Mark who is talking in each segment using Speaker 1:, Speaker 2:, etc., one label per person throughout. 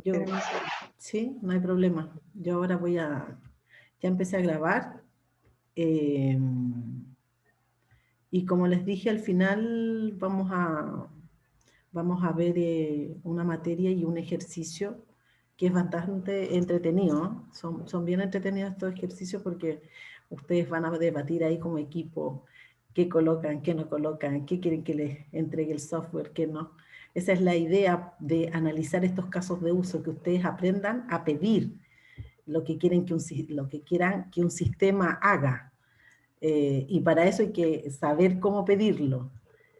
Speaker 1: Yo,
Speaker 2: Espérame un segundo.
Speaker 1: sí, no hay problema. Yo ahora ya empecé a grabar. Y como les dije, al final vamos a ver una materia y un ejercicio que es bastante entretenido, ¿no? Son bien entretenidos estos ejercicios porque ustedes van a debatir ahí como equipo qué colocan, qué no colocan, qué quieren que les entregue el software, qué no. Esa es la idea de analizar estos casos de uso, que ustedes aprendan a pedir lo que quieren lo que quieran que un sistema haga. Y para eso hay que saber cómo pedirlo.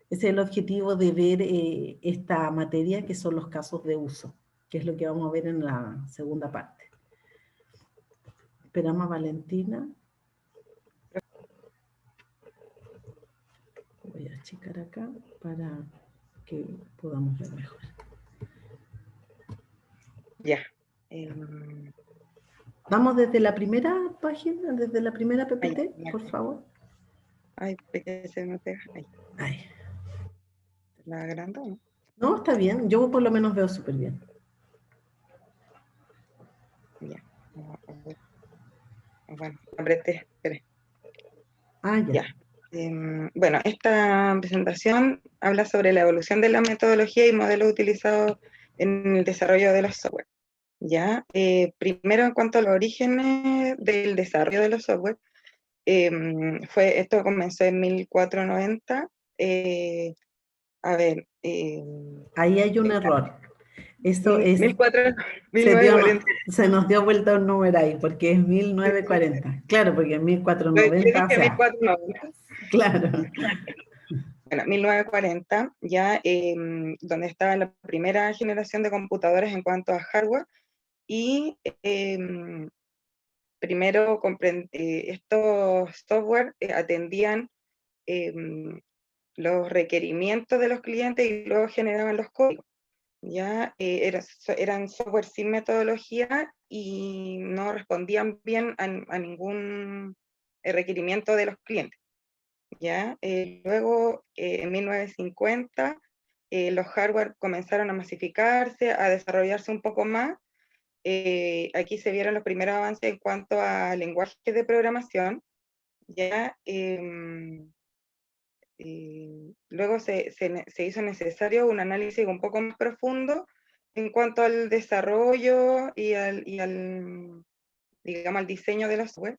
Speaker 1: Ese es el objetivo de ver esta materia, que son los casos de uso, que es lo que vamos a ver en la segunda parte. Esperamos a Valentina. Voy a achicar acá para que podamos ver mejor.
Speaker 2: Ya.
Speaker 1: Vamos desde la primera página, desde la primera
Speaker 2: Ay,
Speaker 1: PPT, por favor.
Speaker 2: ay, que se me pega. Ahí,
Speaker 1: Ay.
Speaker 2: la agrando, ¿no?
Speaker 1: No, está bien. Yo por lo menos veo súper bien.
Speaker 2: Ya. A ver. Bueno, apreté, espere.
Speaker 1: Ah, ya.
Speaker 2: Ya. Bueno, esta presentación habla sobre la evolución de la metodología y modelos utilizados en el desarrollo de los software. Ya. Primero, en cuanto a los orígenes del desarrollo de los software, esto comenzó en 1490. A ver,
Speaker 1: Ahí hay un error. Eso es
Speaker 2: 1440.
Speaker 1: se nos dio vuelta un número ahí, porque es 1940. Claro, porque es
Speaker 2: Yo
Speaker 1: 1490, o
Speaker 2: dije
Speaker 1: sea,
Speaker 2: 1490.
Speaker 1: claro.
Speaker 2: Bueno, 1940, ya donde estaba la primera generación de computadores en cuanto a hardware, y primero estos software atendían los requerimientos de los clientes y luego generaban los códigos. Ya eran software sin metodología y no respondían bien a ningún requerimiento de los clientes. ¿Ya? Luego, en 1950, los hardware comenzaron a masificarse, a desarrollarse un poco más. Aquí se vieron los primeros avances en cuanto a lenguajes de programación. ¿Ya? Luego se hizo necesario un análisis un poco más profundo en cuanto al desarrollo digamos, al diseño de los software,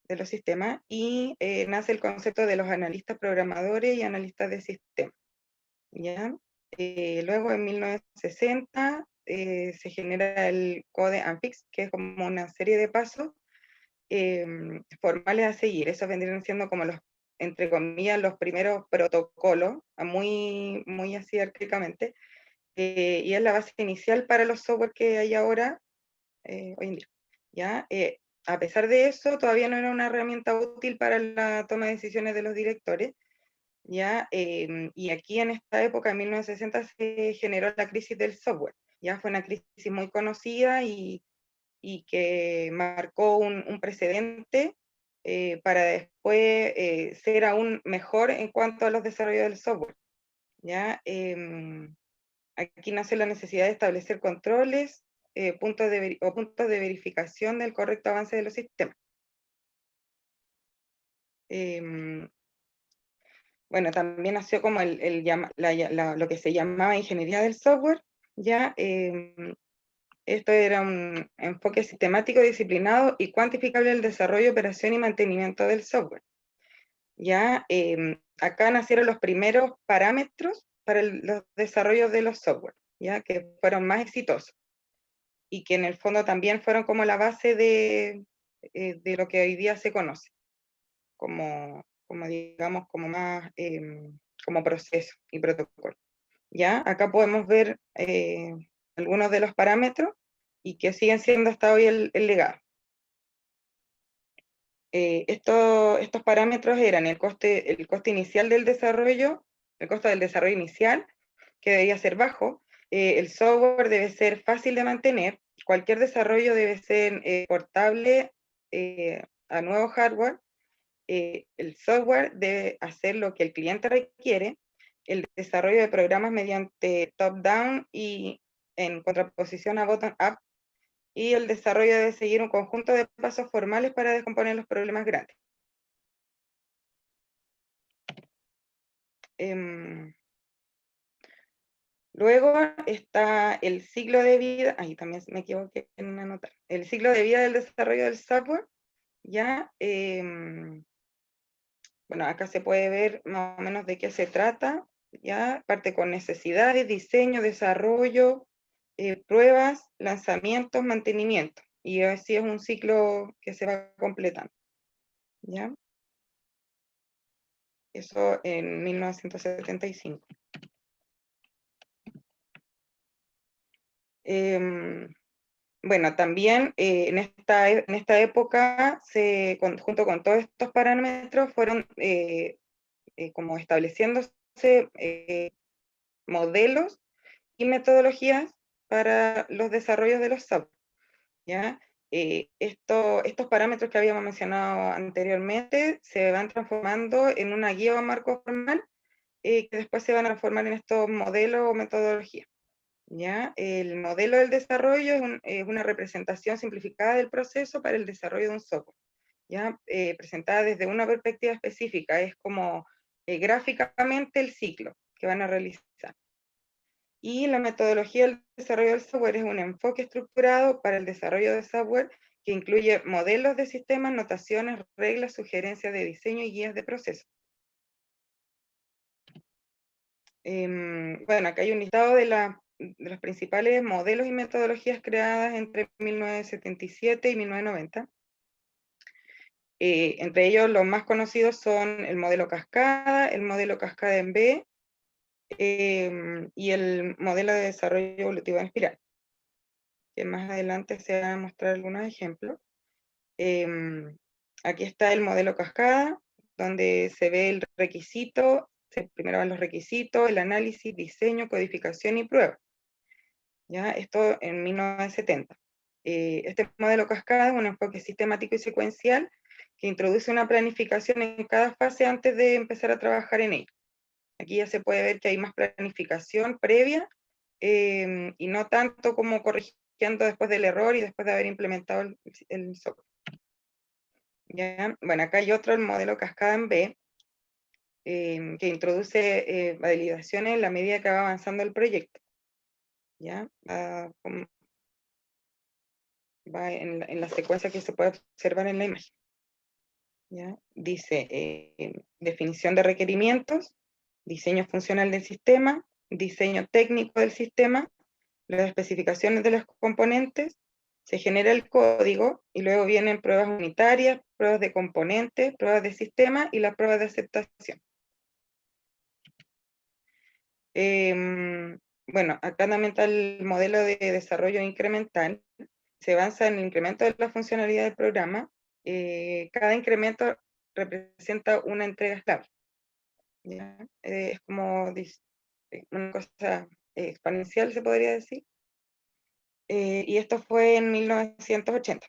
Speaker 2: de los sistemas, y nace el concepto de los analistas programadores y analistas de sistemas. ¿Ya? Luego, en 1960, se genera el Code Anfix, que es como una serie de pasos formales a seguir. Esos vendrían siendo como los, entre comillas, los primeros protocolos, muy, muy así arcaicamente, y es la base inicial para los software que hay ahora, hoy en día. ¿Ya? A pesar de eso, todavía no era una herramienta útil para la toma de decisiones de los directores, ¿ya? Y aquí en esta época, en 1960, se generó la crisis del software. Ya fue una crisis muy conocida y que marcó un precedente para después ser aún mejor en cuanto a los desarrollos del software. ¿Ya? Aquí nace la necesidad de establecer controles puntos de verificación del correcto avance de los sistemas. Bueno, también nació como lo que se llamaba ingeniería del software. ¿Ya? Esto era un enfoque sistemático, disciplinado y cuantificable del desarrollo, operación y mantenimiento del software. ¿Ya? Acá nacieron los primeros parámetros para los desarrollos de los software, ¿ya? Que fueron más exitosos y que en el fondo también fueron como la base de lo que hoy día se conoce como digamos, como más como proceso y protocolo. ¿Ya? Acá podemos ver algunos de los parámetros y que siguen siendo hasta hoy el legado. Estos parámetros eran el coste inicial del desarrollo, el costo del desarrollo inicial, que debía ser bajo, el software debe ser fácil de mantener, cualquier desarrollo debe ser portable a nuevo hardware, el software debe hacer lo que el cliente requiere, el desarrollo de programas mediante top-down y en contraposición a bottom-up, y el desarrollo debe seguir un conjunto de pasos formales para descomponer los problemas grandes. Luego está el ciclo de vida, ahí también me equivoqué en una nota, el ciclo de vida del desarrollo del software, ya, bueno, acá se puede ver más o menos de qué se trata, ya, parte con necesidades, diseño, desarrollo, pruebas, lanzamientos, mantenimiento, y así es un ciclo que se va completando, ya. Eso en 1975. Bueno, también en esta época, junto con todos estos parámetros, fueron como estableciéndose modelos y metodologías para los desarrollos de los software, ¿ya? Estos parámetros que habíamos mencionado anteriormente se van transformando en una guía o marco formal que después se van a transformar en estos modelos o metodologías. ¿Ya? El modelo del desarrollo es una representación simplificada del proceso para el desarrollo de un software, ¿ya? Presentada desde una perspectiva específica, es como gráficamente el ciclo que van a realizar. Y la metodología del desarrollo del software es un enfoque estructurado para el desarrollo de software que incluye modelos de sistemas, notaciones, reglas, sugerencias de diseño y guías de proceso. Bueno, acá hay un listado de los principales modelos y metodologías creadas entre 1977 y 1990. Entre ellos los más conocidos son el modelo cascada en B, y el modelo de desarrollo evolutivo en espiral, que más adelante se van a mostrar algunos ejemplos. Aquí está el modelo cascada, donde se ve el requisito, primero van los requisitos, el análisis, diseño, codificación y prueba. ¿Ya? Esto en 1970. Este modelo cascada es un enfoque sistemático y secuencial que introduce una planificación en cada fase antes de empezar a trabajar en ella. Aquí ya se puede ver que hay más planificación previa y no tanto como corrigiendo después del error y después de haber implementado el software. ¿Ya? Bueno, acá hay otro, el modelo cascada en B, que introduce validaciones en la medida que va avanzando el proyecto. ¿Ya? Va en la secuencia que se puede observar en la imagen. ¿Ya? Dice definición de requerimientos, diseño funcional del sistema, diseño técnico del sistema, las especificaciones de los componentes, se genera el código y luego vienen pruebas unitarias, pruebas de componentes, pruebas de sistema y las pruebas de aceptación. Bueno, acá también está el modelo de desarrollo incremental. Se avanza en el incremento de la funcionalidad del programa. Cada incremento representa una entrega estable. ¿Ya? Es como una cosa exponencial, se podría decir. Y esto fue en 1980.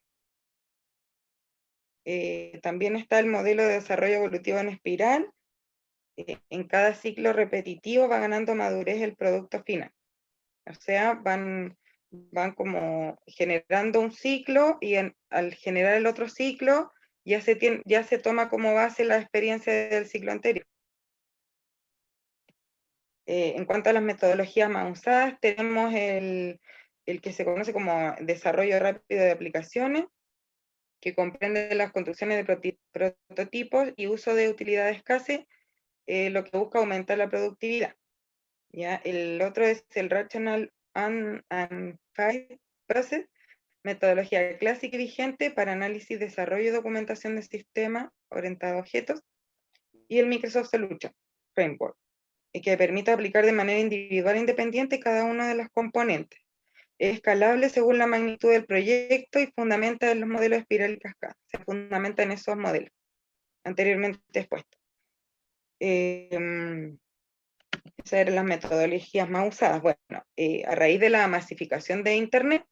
Speaker 2: También está el modelo de desarrollo evolutivo en espiral. En cada ciclo repetitivo va ganando madurez el producto final. O sea, van como generando un ciclo y al generar el otro ciclo ya se toma como base la experiencia del ciclo anterior. En cuanto a las metodologías más usadas, tenemos el que se conoce como desarrollo rápido de aplicaciones, que comprende las construcciones de prototipos y uso de utilidades CASE, lo que busca aumentar la productividad. ¿Ya? El otro es el Rational Unified Process, metodología clásica y vigente para análisis, desarrollo y documentación de sistemas orientados a objetos, y el Microsoft Solution Framework, que permite aplicar de manera individual e independiente cada uno de los componentes. Es escalable según la magnitud del proyecto y fundamenta en los modelos de espiral y cascada. Se fundamenta en esos modelos anteriormente expuestos. Esas eran las metodologías más usadas. Bueno, a raíz de la masificación de Internet,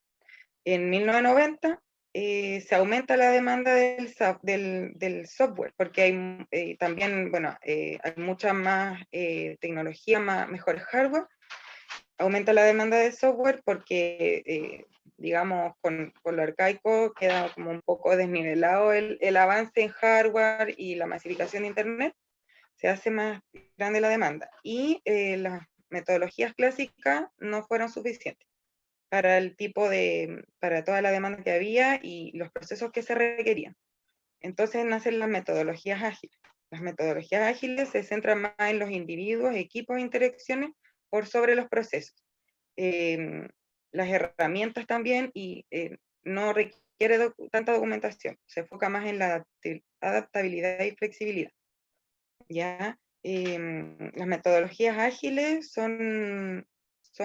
Speaker 2: en 1990 se aumenta la demanda del software, porque hay también, bueno, hay mucha más tecnología, mejores hardware, aumenta la demanda de software porque, digamos, con lo arcaico queda como un poco desnivelado el avance en hardware y la masificación de Internet, se hace más grande la demanda. Y las metodologías clásicas no fueron suficientes para para toda la demanda que había y los procesos que se requerían. Entonces nacen las metodologías ágiles. Las metodologías ágiles se centran más en los individuos, equipos e interacciones por sobre los procesos. Las herramientas también y no requiere tanta documentación, se enfoca más en la adaptabilidad y flexibilidad. ¿Ya? Las metodologías ágiles son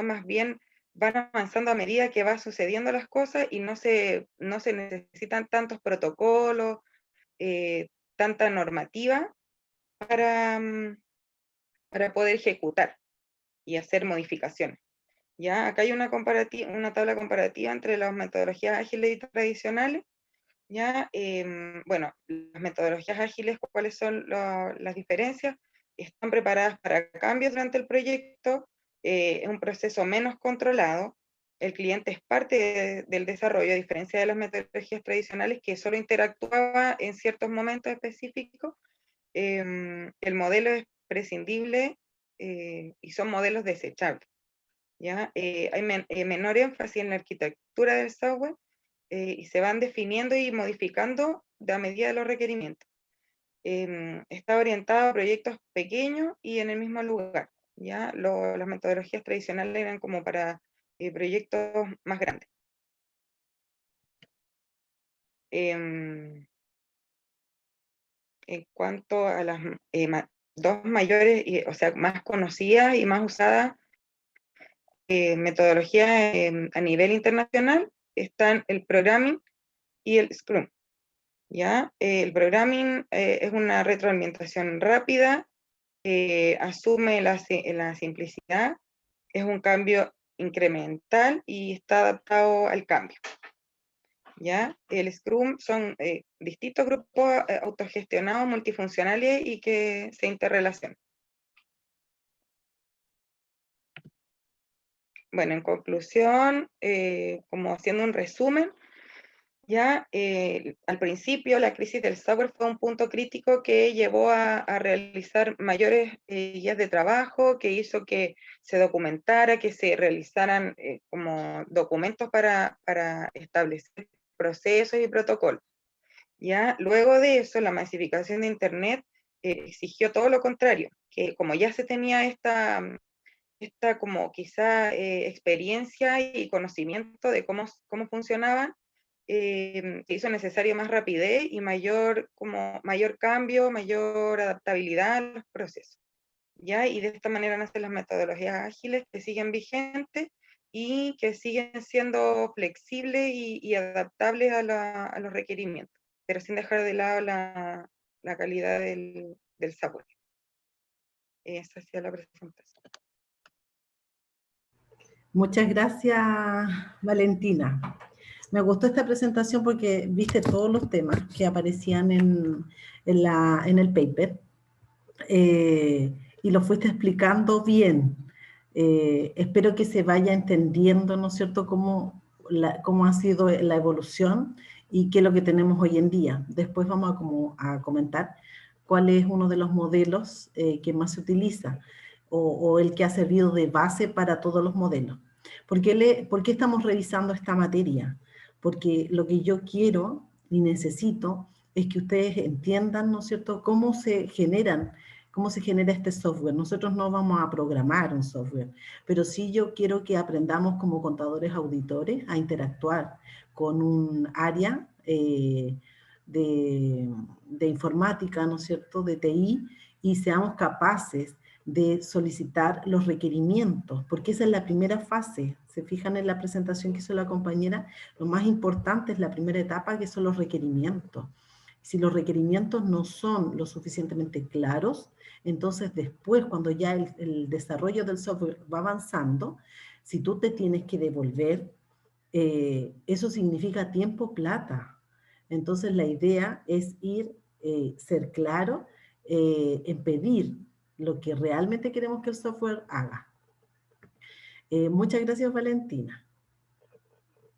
Speaker 2: más bien, van avanzando a medida que va sucediendo las cosas y no se necesitan tantos protocolos, tanta normativa para, para poder ejecutar y hacer modificaciones. ¿Ya? Acá hay una tabla comparativa entre las metodologías ágiles y tradicionales. ¿Ya? Bueno, las metodologías ágiles, ¿cuáles son las diferencias? Están preparadas para cambios durante el proyecto, es un proceso menos controlado, el cliente es parte del desarrollo, a diferencia de las metodologías tradicionales que solo interactuaba en ciertos momentos específicos. El modelo es prescindible y son modelos desechables. ¿Ya? Hay menor énfasis en la arquitectura del software y se van definiendo y modificando a medida de los requerimientos. Está orientado a proyectos pequeños y en el mismo lugar. ¿Ya? Las metodologías tradicionales eran como para proyectos más grandes. En cuanto a las dos mayores, o sea, más conocidas y más usadas metodologías a nivel internacional, están el programming y el Scrum. ¿Ya? El programming es una retroalimentación rápida, asume la simplicidad, es un cambio incremental y está adaptado al cambio. ¿Ya? El Scrum son distintos grupos autogestionados, multifuncionales y que se interrelacionan. Bueno, en conclusión, como haciendo un resumen, ya al principio la crisis del software fue un punto crítico que llevó a realizar mayores guías de trabajo, que hizo que se documentara, que se realizaran como documentos para establecer procesos y protocolos. ¿Ya? Luego de eso, la masificación de Internet exigió todo lo contrario, que como ya se tenía esta como quizá experiencia y conocimiento de cómo funcionaban, se hizo necesario más rapidez y mayor cambio, mayor adaptabilidad a los procesos. ¿Ya? Y de esta manera nacen las metodologías ágiles que siguen vigentes y que siguen siendo flexibles y adaptables a los requerimientos, pero sin dejar de lado la calidad del software. Esa ha sido la presentación.
Speaker 1: Muchas gracias, Valentina. Me gustó esta presentación porque viste todos los temas que aparecían en el paper y lo fuiste explicando bien. Espero que se vaya entendiendo, ¿no es cierto?, cómo ha sido la evolución y qué es lo que tenemos hoy en día. Después vamos a comentar cuál es uno de los modelos que más se utiliza o el que ha servido de base para todos los modelos. ¿Por qué estamos revisando esta materia? Porque lo que yo quiero y necesito es que ustedes entiendan, ¿no es cierto?, cómo se genera este software. Nosotros no vamos a programar un software, pero sí yo quiero que aprendamos como contadores auditores a interactuar con un área de informática, ¿no es cierto?, de TI, y seamos capaces de solicitar los requerimientos, porque esa es la primera fase. Se fijan en la presentación que hizo la compañera, lo más importante es la primera etapa, que son los requerimientos. Si los requerimientos no son lo suficientemente claros, entonces después, cuando ya el desarrollo del software va avanzando, si tú te tienes que devolver, eso significa tiempo, plata. Entonces la idea es ser claro en pedir lo que realmente queremos que el software haga. Muchas gracias, Valentina.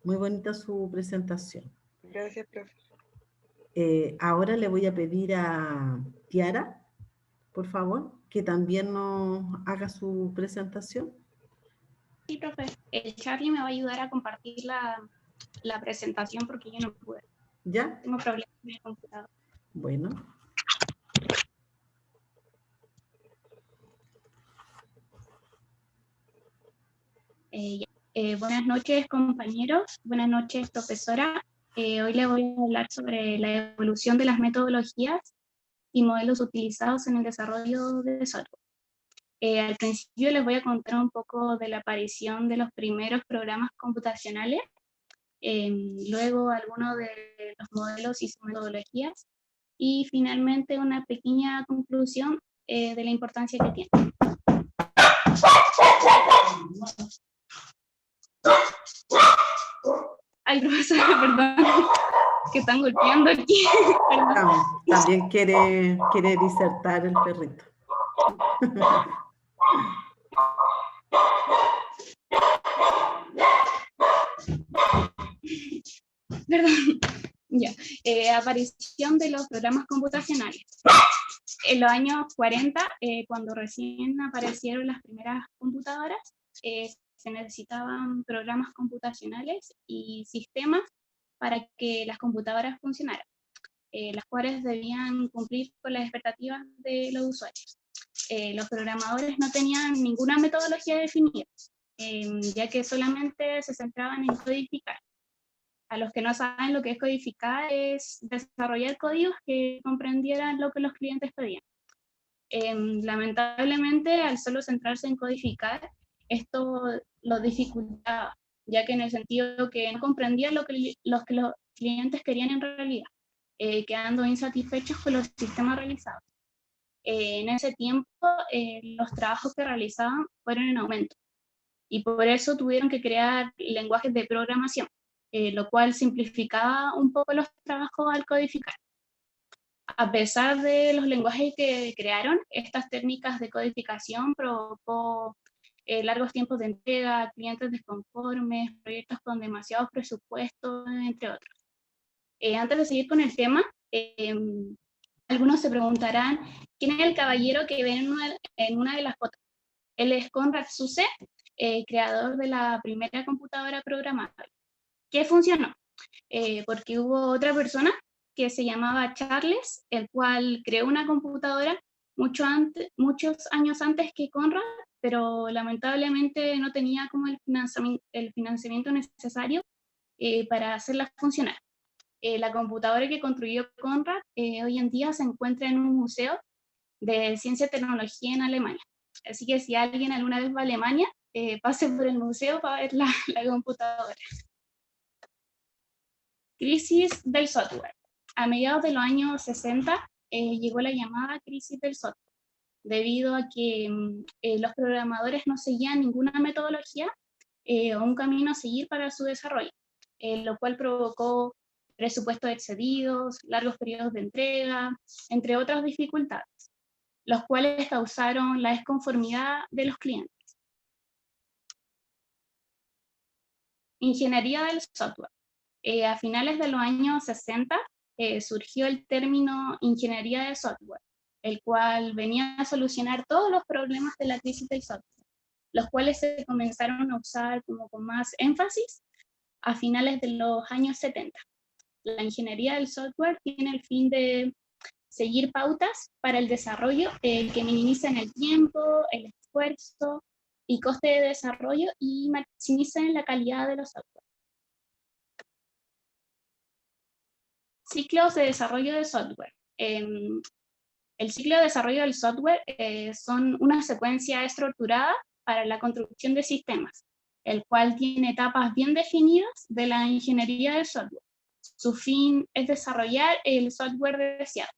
Speaker 1: Muy bonita su presentación.
Speaker 2: Gracias, profe.
Speaker 1: Ahora le voy a pedir a Tiara, por favor, que también nos haga su presentación.
Speaker 3: Sí, profe. Charlie me va a ayudar a compartir la presentación porque yo no pude.
Speaker 1: ¿Ya?
Speaker 3: Tengo problemas con el computador.
Speaker 1: Bueno.
Speaker 3: Buenas noches, compañeros. Buenas noches, profesora. Hoy le voy a hablar sobre la evolución de las metodologías y modelos utilizados en el desarrollo de software. Al principio les voy a contar un poco de la aparición de los primeros programas computacionales, luego algunos de los modelos y sus metodologías, y finalmente una pequeña conclusión de la importancia que tiene. Ay, profesora, perdón, que están golpeando aquí.
Speaker 1: También quiere disertar el perrito.
Speaker 3: Perdón. Ya. Aparición de los programas computacionales. En los años 40, cuando recién aparecieron las primeras computadoras, se necesitaban programas computacionales y sistemas para que las computadoras funcionaran, las cuales debían cumplir con las expectativas de los usuarios. Los programadores no tenían ninguna metodología definida, ya que solamente se centraban en codificar. A los que no saben lo que es codificar, es desarrollar códigos que comprendieran lo que los clientes pedían. Lamentablemente, al solo centrarse en codificar, esto lo dificultaba, ya que en el sentido que no comprendían lo que los clientes querían en realidad, quedando insatisfechos con los sistemas realizados. En ese tiempo, los trabajos que realizaban fueron en aumento, y por eso tuvieron que crear lenguajes de programación, lo cual simplificaba un poco los trabajos al codificar. A pesar de los lenguajes que crearon, estas técnicas de codificación provocó largos tiempos de entrega, clientes desconformes, proyectos con demasiados presupuestos, entre otros. Antes de seguir con el tema, algunos se preguntarán, ¿quién es el caballero que ven en una de las fotos? Él es Konrad Zuse, creador de la primera computadora programable. ¿Qué funcionó? Porque hubo otra persona que se llamaba Charles, el cual creó una computadora muchos años antes que Konrad, pero lamentablemente no tenía como el financiamiento necesario para hacerla funcionar. La computadora que construyó Konrad hoy en día se encuentra en un museo de ciencia y tecnología en Alemania. Así que si alguien alguna vez va a Alemania, pase por el museo para ver la computadora. Crisis del software. A mediados de los años 60 llegó la llamada crisis del software, debido a que los programadores no seguían ninguna metodología o un camino a seguir para su desarrollo, lo cual provocó presupuestos excedidos, largos periodos de entrega, entre otras dificultades, los cuales causaron la desconformidad de los clientes. Ingeniería del software. A finales de los años 60 surgió el término ingeniería de software, el cual venía a solucionar todos los problemas de la crisis del software, los cuales se comenzaron a usar como con más énfasis a finales de los años 70. La ingeniería del software tiene el fin de seguir pautas para el desarrollo que minimicen el tiempo, el esfuerzo y coste de desarrollo y maximicen la calidad de los software. Ciclos de desarrollo de software. El ciclo de desarrollo del software son una secuencia estructurada para la construcción de sistemas, el cual tiene etapas bien definidas de la ingeniería del software. Su fin es desarrollar el software deseado.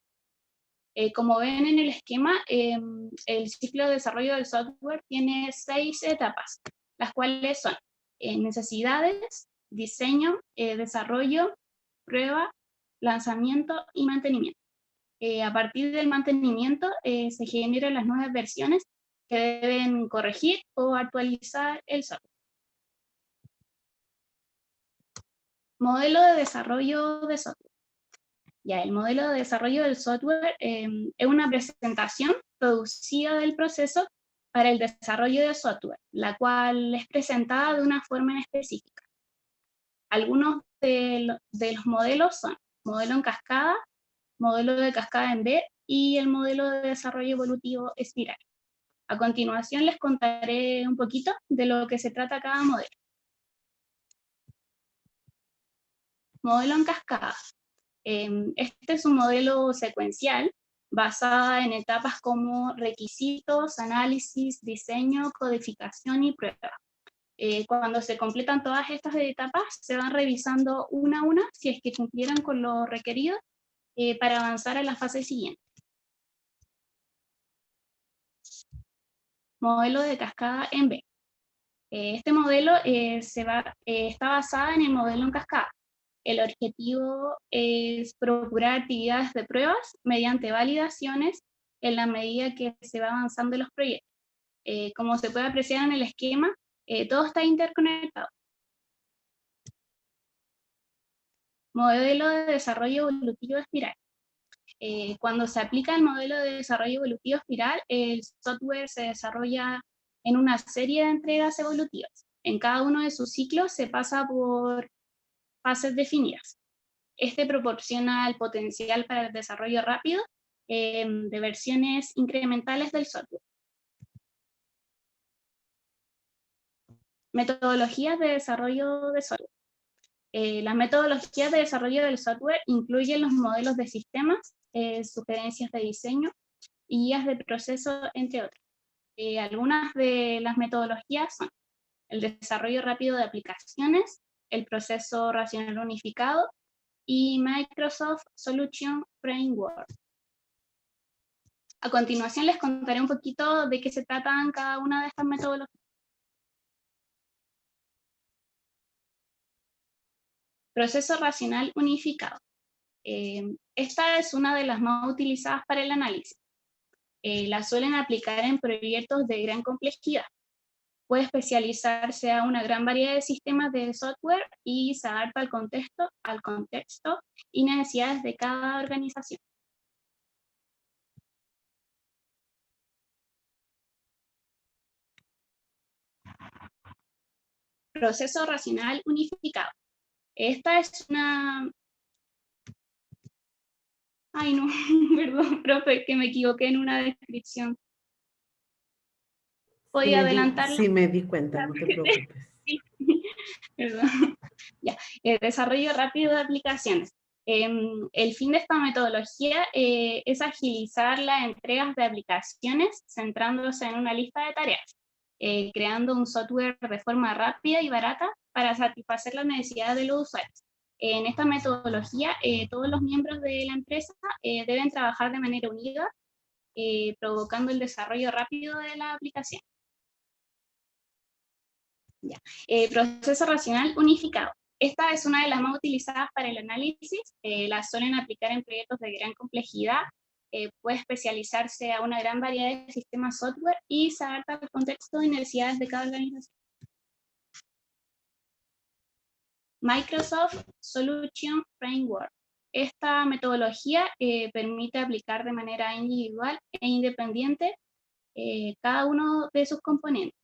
Speaker 3: Como ven en el esquema, el ciclo de desarrollo del software tiene 6 etapas, las cuales son necesidades, diseño, desarrollo, prueba, lanzamiento y mantenimiento. A partir del mantenimiento se generan las nuevas versiones que deben corregir o actualizar el software. Modelo de desarrollo de software. Ya, el modelo de desarrollo del software es una presentación producida del proceso para el desarrollo de software, la cual es presentada de una forma en específica. Algunos de los modelos son modelo en cascada, modelo de cascada en B y el modelo de desarrollo evolutivo espiral. A continuación les contaré un poquito de lo que se trata cada modelo. Modelo en cascada. Este es un modelo secuencial basado en etapas como requisitos, análisis, diseño, codificación y prueba. Cuando se completan todas estas etapas, se van revisando una a una si es que cumplieron con lo requerido para avanzar a la fase siguiente. Modelo de cascada en B. Este modelo está basado en el modelo en cascada. El objetivo es procurar actividades de pruebas mediante validaciones en la medida que se va avanzando en los proyectos. Como se puede apreciar en el esquema, todo está interconectado. Modelo de desarrollo evolutivo espiral. Cuando se aplica el modelo de desarrollo evolutivo espiral, el software se desarrolla en una serie de entregas evolutivas. En cada uno de sus ciclos se pasa por fases definidas. Este proporciona el potencial para el desarrollo rápido de versiones incrementales del software. Metodologías de desarrollo de software. Las metodologías de desarrollo del software incluyen los modelos de sistemas, sugerencias de diseño y guías de proceso, entre otras. Algunas de las metodologías son el desarrollo rápido de aplicaciones, el proceso racional unificado y Microsoft Solution Framework. A continuación les contaré un poquito de qué se tratan cada una de estas metodologías. Proceso racional unificado. Esta es una de las más utilizadas para el análisis. La suelen aplicar en proyectos de gran complejidad. Puede especializarse a una gran variedad de sistemas de software y se adapta al contexto y necesidades de cada organización. Proceso racional unificado. Esta es una... Ay, no, perdón, profe, que me equivoqué en una descripción. ¿Podía adelantarla?
Speaker 1: Sí, me di cuenta, no te preocupes.
Speaker 3: Sí, perdón. Ya. Desarrollo rápido de aplicaciones. El fin de esta metodología es agilizar las entregas de aplicaciones centrándose en una lista de tareas, creando un software de forma rápida y barata para satisfacer las necesidades de los usuarios. En esta metodología, todos los miembros de la empresa deben trabajar de manera unida, provocando el desarrollo rápido de la aplicación. Ya. Proceso racional unificado. Esta es una de las más utilizadas para el análisis, la suelen aplicar en proyectos de gran complejidad, puede especializarse a una gran variedad de sistemas software y se adapta al contexto y necesidades de cada organización. Microsoft Solution Framework. Esta metodología permite aplicar de manera individual e independiente cada uno de sus componentes.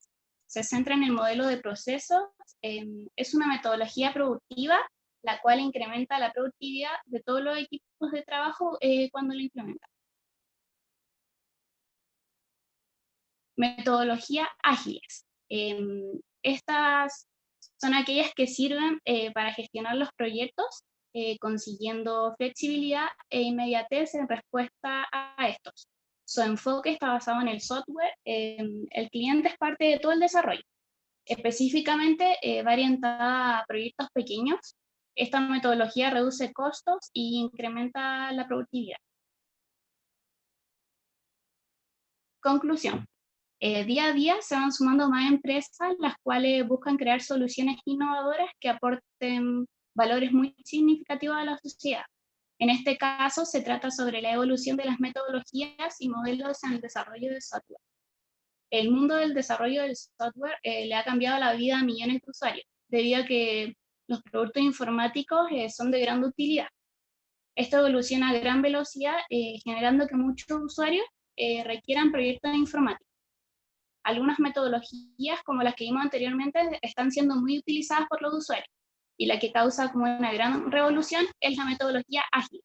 Speaker 3: Se centra en el modelo de procesos, es una metodología productiva, la cual incrementa la productividad de todos los equipos de trabajo cuando lo implementan. Metodologías ágiles. Estas son aquellas que sirven para gestionar los proyectos, consiguiendo flexibilidad e inmediatez en respuesta a estos. Su enfoque está basado en el software, el cliente es parte de todo el desarrollo. Específicamente va orientada a proyectos pequeños. Esta metodología reduce costos y incrementa la productividad. Conclusión. Día a día se van sumando más empresas, las cuales buscan crear soluciones innovadoras que aporten valores muy significativos a la sociedad. En este caso, se trata sobre la evolución de las metodologías y modelos en el desarrollo de software. el mundo del desarrollo del software le ha cambiado la vida a millones de usuarios, debido a que los productos informáticos son de gran utilidad. Esto evoluciona a gran velocidad, generando que muchos usuarios requieran proyectos informáticos. Algunas metodologías, como las que vimos anteriormente, están siendo muy utilizadas por los usuarios, y la que causa como una gran revolución es la metodología ágil,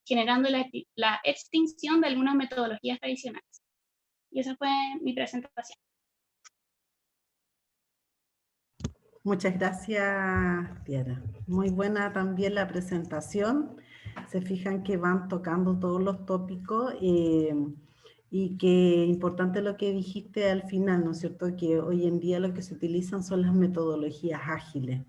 Speaker 3: generando la extinción de algunas metodologías tradicionales. Y esa fue mi presentación.
Speaker 1: Muchas gracias, Tiara. Muy buena también la presentación. Se fijan que van tocando todos los tópicos y que importante lo que dijiste al final, ¿no es cierto? Que hoy en día lo que se utilizan son las metodologías ágiles,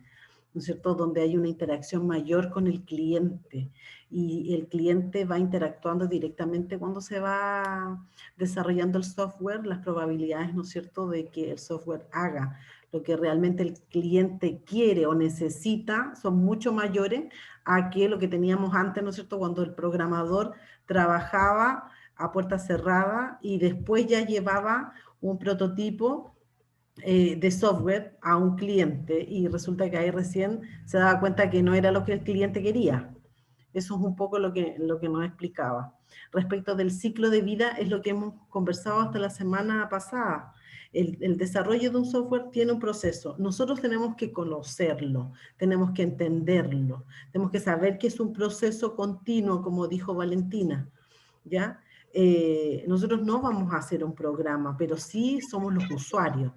Speaker 1: ¿no es cierto?, donde hay una interacción mayor con el cliente y el cliente va interactuando directamente cuando se va desarrollando el software, las probabilidades, ¿no es cierto?, de que el software haga lo que realmente el cliente quiere o necesita son mucho mayores a que lo que teníamos antes, ¿no es cierto?, cuando el programador trabajaba a puerta cerrada y después ya llevaba un prototipo de software a un cliente y resulta que ahí recién se daba cuenta que no era lo que el cliente quería. Eso es un poco lo que nos explicaba. Respecto del ciclo de vida es lo que hemos conversado hasta la semana pasada. El desarrollo de un software tiene un proceso. Nosotros tenemos que conocerlo, tenemos que entenderlo, tenemos que saber que es un proceso continuo, como dijo Valentina, ¿ya? Nosotros no vamos a hacer un programa, pero sí somos los usuarios.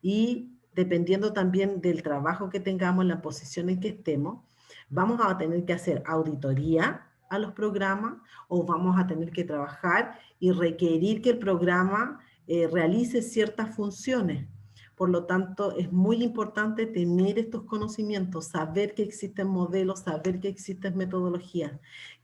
Speaker 1: Y dependiendo también del trabajo que tengamos, en la posición en que estemos, vamos a tener que hacer auditoría a los programas o vamos a tener que trabajar y requerir que el programa realice ciertas funciones. Por lo tanto, es muy importante tener estos conocimientos, saber que existen modelos, saber que existen metodologías,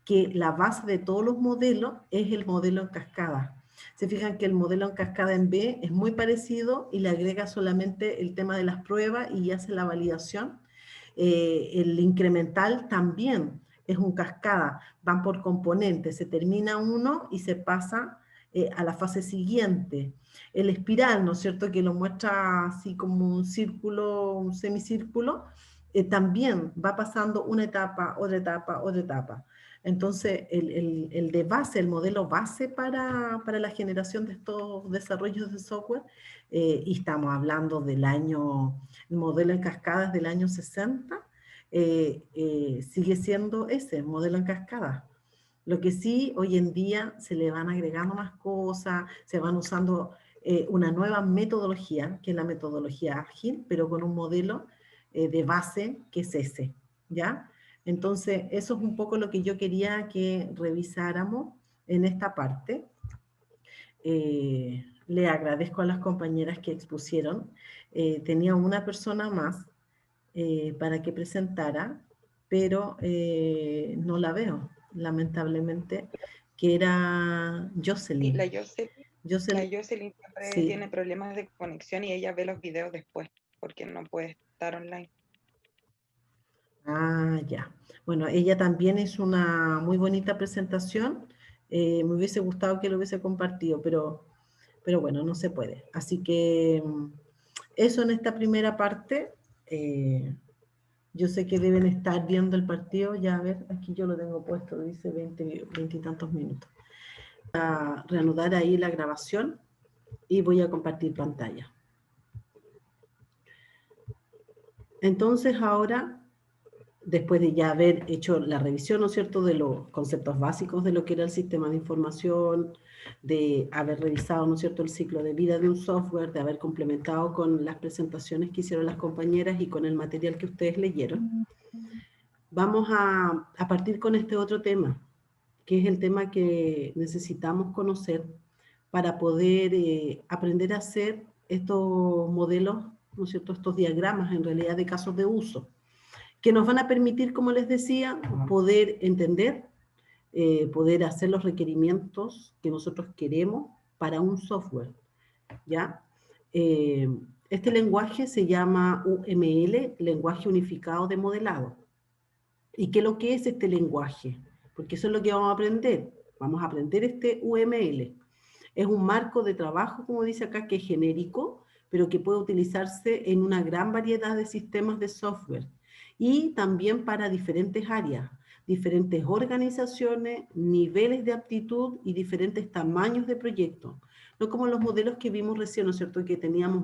Speaker 1: que la base de todos los modelos es el modelo en cascada. Se fijan que el modelo en cascada en B es muy parecido y le agrega solamente el tema de las pruebas y hace la validación. El incremental también es un cascada, van por componentes, se termina uno y se pasa a la fase siguiente. El espiral, ¿no es cierto?, que lo muestra así como un círculo, un semicírculo, también va pasando una etapa, otra etapa, otra etapa. Entonces, el de base, el modelo base para la generación de estos desarrollos de software, y estamos hablando del año, el modelo en cascada es del año 60, sigue siendo ese, modelo en cascada. Lo que sí, hoy en día se le van agregando más cosas, se van usando una nueva metodología, que es la metodología ágil, pero con un modelo de base que es ese, ¿ya? Entonces, eso es un poco lo que yo quería que revisáramos en esta parte. Le agradezco a las compañeras que expusieron. Tenía una persona más para que presentara, pero no la veo, lamentablemente, que era Jocelyn.
Speaker 2: La Jocelyn siempre
Speaker 1: sí.
Speaker 2: tiene problemas de conexión y ella ve los videos después, porque no puede estar online.
Speaker 1: Ah, ya. Bueno, ella también es una muy bonita presentación. Me hubiese gustado que lo hubiese compartido, pero bueno, no se puede. Así que eso en esta primera parte. Yo sé que deben estar viendo el partido. Ya, a ver, aquí yo lo tengo puesto, dice 20 y tantos minutos. Voy a reanudar ahí la grabación y voy a compartir pantalla. Entonces ahora, después de ya haber hecho la revisión, ¿no es cierto?, de los conceptos básicos de lo que era el sistema de información, de haber revisado, ¿no es cierto?, el ciclo de vida de un software, de haber complementado con las presentaciones que hicieron las compañeras y con el material que ustedes leyeron, vamos a partir con este otro tema, que es el tema que necesitamos conocer para poder aprender a hacer estos modelos, ¿no es cierto?, estos diagramas en realidad de casos de uso, que nos van a permitir, como les decía, poder entender, poder hacer los requerimientos que nosotros queremos para un software, ¿ya? Este lenguaje se llama UML, Lenguaje Unificado de Modelado. ¿Y qué es lo que es este lenguaje? Porque eso es lo que vamos a aprender. Vamos a aprender este UML. Es un marco de trabajo, como dice acá, que es genérico, pero que puede utilizarse en una gran variedad de sistemas de software y también para diferentes áreas, diferentes organizaciones, niveles de aptitud y diferentes tamaños de proyectos. No como los modelos que vimos recién, ¿no es cierto? Que teníamos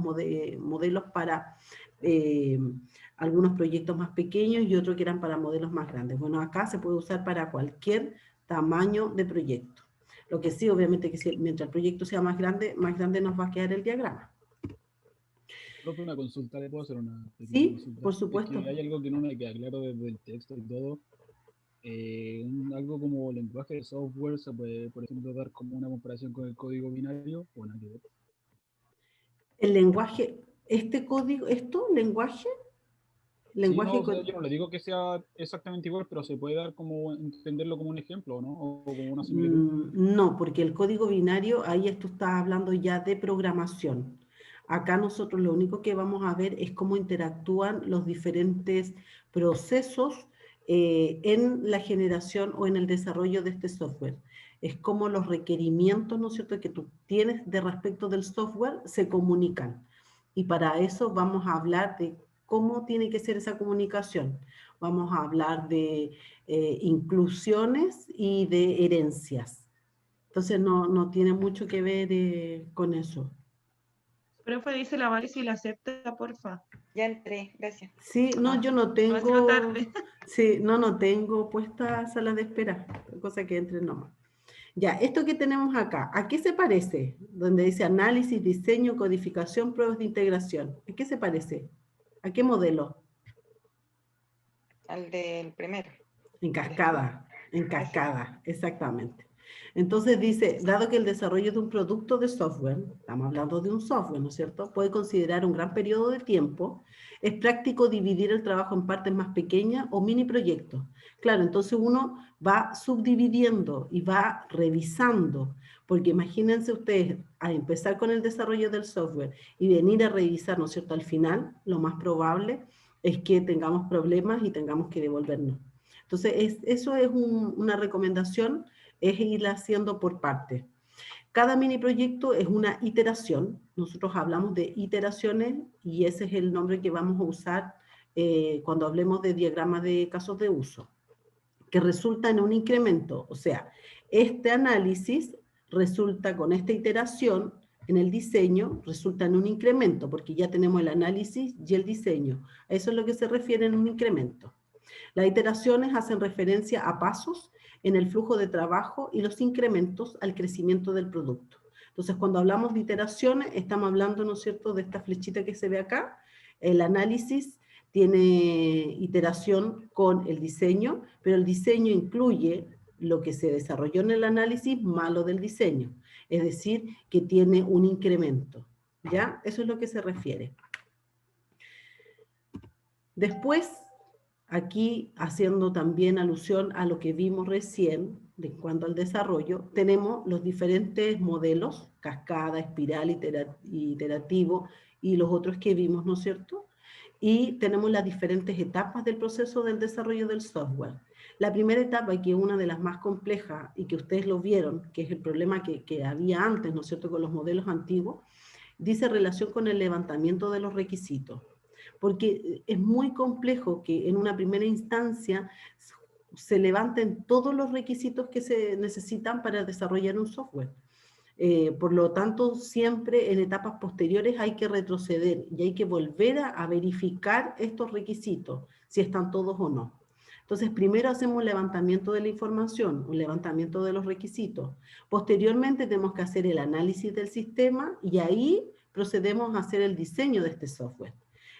Speaker 1: modelos para algunos proyectos más pequeños y otros que eran para modelos más grandes. Bueno, acá se puede usar para cualquier tamaño de proyecto. Lo que sí, obviamente, que mientras el proyecto sea más grande nos va a quedar el diagrama.
Speaker 4: Profe, una consulta, ¿le puedo hacer una pequeña
Speaker 1: Sí,
Speaker 4: consulta?
Speaker 1: por
Speaker 4: Es
Speaker 1: supuesto.
Speaker 4: que hay algo que no me queda claro desde el texto y todo. Algo como lenguaje de software se puede, por ejemplo, dar como una comparación con el código binario o nada que ver.
Speaker 1: El lenguaje, este código, lenguaje,
Speaker 4: Sí, no,
Speaker 1: lenguaje,
Speaker 4: o sea, yo no le digo que sea exactamente igual, pero se puede dar como entenderlo como un ejemplo, ¿no? O como una similitud.
Speaker 1: no, porque el código binario, ahí tú estás hablando ya de programación. Acá nosotros lo único que vamos a ver es cómo interactúan los diferentes procesos en la generación o en el desarrollo de este software. Es como los requerimientos, ¿no es cierto?, que tú tienes de respecto del software se comunican. Y para eso vamos a hablar de cómo tiene que ser esa comunicación. Vamos a hablar de inclusiones y de herencias. Entonces no tiene mucho que ver con eso.
Speaker 5: Profe, dice la Vale si la acepta, porfa.
Speaker 2: Ya entré, gracias.
Speaker 1: Sí, no, yo no
Speaker 5: Demasiado
Speaker 1: tengo,
Speaker 5: tarde.
Speaker 1: sí, no tengo puesta sala de espera, cosa que entre nomás. Ya, esto que tenemos acá, ¿a qué se parece? Donde dice análisis, diseño, codificación, pruebas de integración. ¿A qué se parece? ¿A qué modelo?
Speaker 2: Al del primero.
Speaker 1: En cascada, exactamente. Entonces dice, dado que el desarrollo de un producto de software, estamos hablando de un software, ¿no es cierto?, puede considerar un gran periodo de tiempo, es práctico dividir el trabajo en partes más pequeñas o mini proyectos. Claro, entonces uno va subdividiendo y va revisando, porque imagínense ustedes, al empezar con el desarrollo del software y venir a revisar, ¿no es cierto?, al final, lo más probable es que tengamos problemas y tengamos que devolvernos. Entonces, eso es una recomendación, es irla haciendo por partes. Cada mini proyecto es una iteración. Nosotros hablamos de iteraciones y ese es el nombre que vamos a usar cuando hablemos de diagramas de casos de uso, que resulta en un incremento. O sea, este análisis resulta con esta iteración en el diseño, resulta en un incremento, porque ya tenemos el análisis y el diseño. A eso es lo que se refiere en un incremento. Las iteraciones hacen referencia a pasos en el flujo de trabajo y los incrementos al crecimiento del producto. Entonces, cuando hablamos de iteraciones, estamos hablando, ¿no es cierto?, de esta flechita que se ve acá. El análisis tiene iteración con el diseño, pero el diseño incluye lo que se desarrolló en el análisis más lo del diseño. Es decir, que tiene un incremento. ¿Ya? Eso es lo que se refiere. Después, aquí haciendo también alusión a lo que vimos recién, de cuanto al desarrollo, tenemos los diferentes modelos, cascada, espiral, iterativo, y los otros que vimos, ¿no es cierto? Y tenemos las diferentes etapas del proceso del desarrollo del software. La primera etapa, que es una de las más complejas, y que ustedes lo vieron, que es el problema que había antes, ¿no es cierto?, con los modelos antiguos, dice relación con el levantamiento de los requisitos. Porque es muy complejo que en una primera instancia se levanten todos los requisitos que se necesitan para desarrollar un software. Por lo tanto, siempre en etapas posteriores hay que retroceder y hay que volver a verificar estos requisitos, si están todos o no. Entonces, primero hacemos un levantamiento de la información, un levantamiento de los requisitos. Posteriormente tenemos que hacer el análisis del sistema y ahí procedemos a hacer el diseño de este software.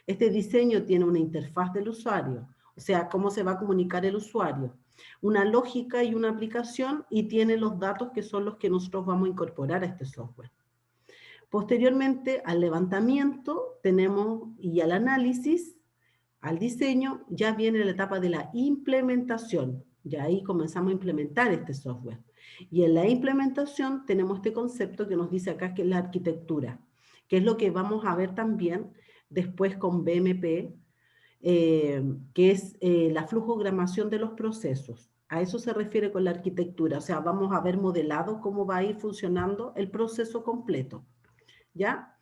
Speaker 1: Este diseño tiene una interfaz del usuario, o sea, cómo se va a comunicar el usuario, una lógica y una aplicación, y tiene los datos que son los que nosotros vamos a incorporar a este software. Posteriormente al levantamiento tenemos, y al análisis, al diseño, ya viene la etapa de la implementación. Ya ahí comenzamos a implementar este software. Y en la implementación tenemos este concepto que nos dice acá, que es la arquitectura, que es lo que vamos a ver también después con BMP, que es la flujogramación de los procesos.
Speaker 6: A eso se refiere con la arquitectura. O sea, vamos a ver modelado cómo va a ir funcionando el proceso completo. ¿Ya?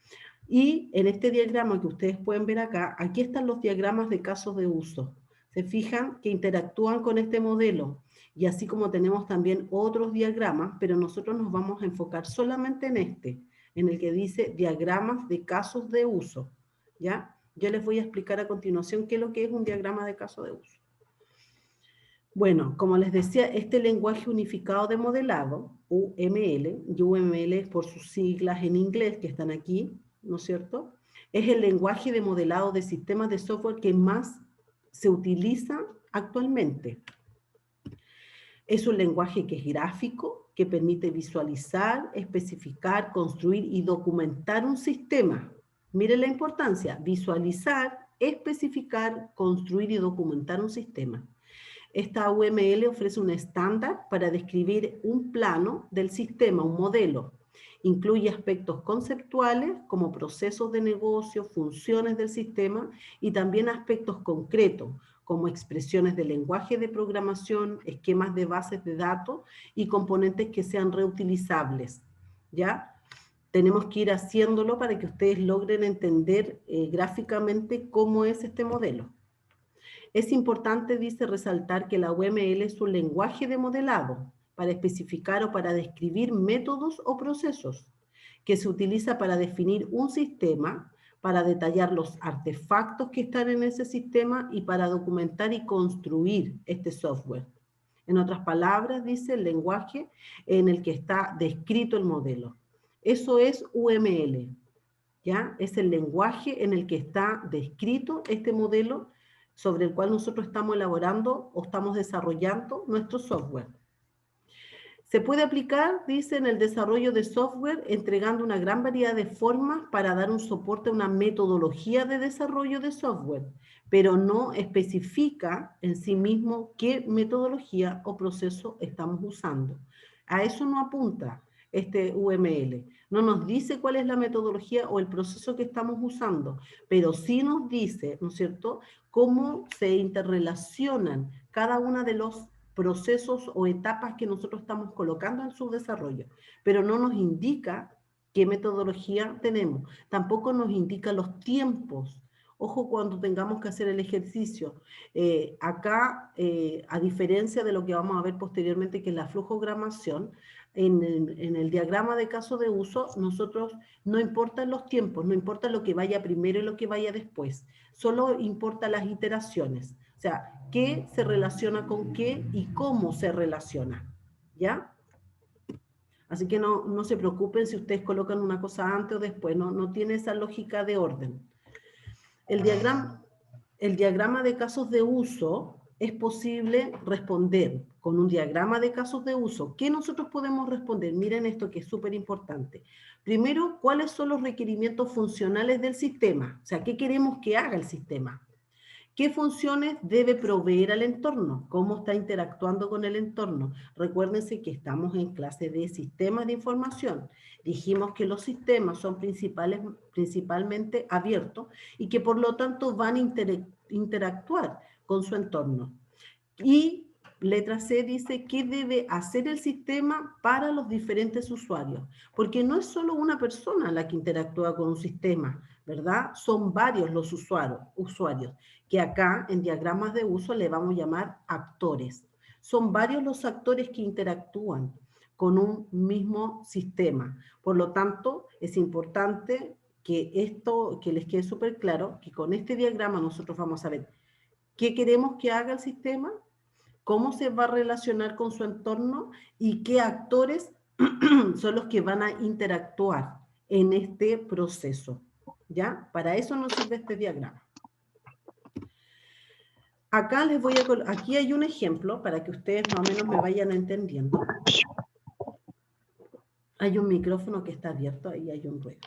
Speaker 6: Y en este diagrama que ustedes pueden ver acá, aquí están los diagramas de casos de uso. Se fijan que interactúan con este modelo. Y así como tenemos también otros diagramas, pero nosotros nos vamos a enfocar solamente en este, en el que dice diagramas de casos de uso. ¿Ya? Yo les voy a explicar a continuación qué es lo que es un diagrama de caso de uso. Bueno, como les decía, este lenguaje unificado de modelado, UML, y UML es por sus siglas en inglés que están aquí, ¿no es cierto? Es el lenguaje de modelado de sistemas de software que más se utiliza actualmente. Es un lenguaje que es gráfico, que permite visualizar, especificar, construir y documentar un sistema. Miren la importancia, visualizar, especificar, construir y documentar un sistema. Esta UML ofrece un estándar para describir un plano del sistema, un modelo. Incluye aspectos conceptuales como procesos de negocio, funciones del sistema y también aspectos concretos como expresiones de lenguaje de programación, esquemas de bases de datos y componentes que sean reutilizables. ¿Ya? Tenemos que ir haciéndolo para que ustedes logren entender gráficamente cómo es este modelo. Es importante, dice, resaltar que la UML es un lenguaje de modelado para especificar o para describir métodos o procesos que se utiliza para definir un sistema, para detallar los artefactos que están en ese sistema y para documentar y construir este software. En otras palabras, dice el lenguaje en el que está descrito el modelo. Eso es UML, ¿ya? Es el lenguaje en el que está descrito este modelo sobre el cual nosotros estamos elaborando o estamos desarrollando nuestro software. Se puede aplicar, dice, en el desarrollo de software, entregando una gran variedad de formas para dar un soporte a una metodología de desarrollo de software, pero no especifica en sí mismo qué metodología o proceso estamos usando. A eso no apunta este UML. No nos dice cuál es la metodología o el proceso que estamos usando, pero sí nos dice, ¿no es cierto?, cómo se interrelacionan cada una de los procesos o etapas que nosotros estamos colocando en su desarrollo, pero no nos indica qué metodología tenemos, tampoco nos indica los tiempos. Ojo cuando tengamos que hacer el ejercicio. Acá, a diferencia de lo que vamos a ver posteriormente, que es la flujogramación, en el diagrama de caso de uso, nosotros no importan los tiempos, no importa lo que vaya primero y lo que vaya después, solo importan las iteraciones. O sea, qué se relaciona con qué y cómo se relaciona, ¿ya? Así que no se preocupen si ustedes colocan una cosa antes o después, no tiene esa lógica de orden. El diagrama de casos de uso es posible responder con un diagrama de casos de uso. ¿Qué nosotros podemos responder? Miren esto que es súper importante. Primero, ¿cuáles son los requerimientos funcionales del sistema? O sea, ¿qué queremos que haga el sistema? ¿Qué funciones debe proveer al entorno? ¿Cómo está interactuando con el entorno? Recuérdense que estamos en clase de sistemas de información. Dijimos que los sistemas son principalmente abiertos y que por lo tanto van a interactuar con su entorno. Y letra C dice qué debe hacer el sistema para los diferentes usuarios. Porque no es solo una persona la que interactúa con un sistema, ¿verdad? Son varios los usuarios, que acá en diagramas de uso le vamos a llamar actores. Son varios los actores que interactúan con un mismo sistema. Por lo tanto, es importante que esto, que les quede súper claro, que con este diagrama nosotros vamos a ver qué queremos que haga el sistema, cómo se va a relacionar con su entorno y qué actores son los que van a interactuar en este proceso. ¿Ya? Para eso nos sirve este diagrama. Acá les voy a... Aquí hay un ejemplo para que ustedes más o menos me vayan entendiendo. Hay un micrófono que está abierto, ahí hay un ruido.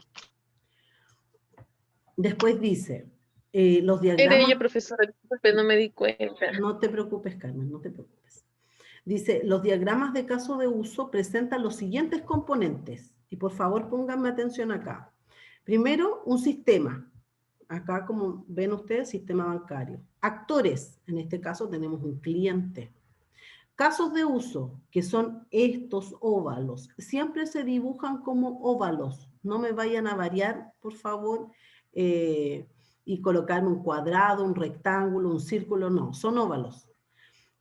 Speaker 6: Después dice, los diagramas...
Speaker 7: Era ella, profesora, pero no me di cuenta.
Speaker 6: No te preocupes, Carmen, no te preocupes. Dice, los diagramas de caso de uso presentan los siguientes componentes. Y por favor, pónganme atención acá. Primero, un sistema. Acá, como ven ustedes, sistema bancario. Actores. En este caso tenemos un cliente. Casos de uso, que son estos óvalos, siempre se dibujan como óvalos. No me vayan a variar, por favor, y colocarme un cuadrado, un rectángulo, un círculo, no, son óvalos.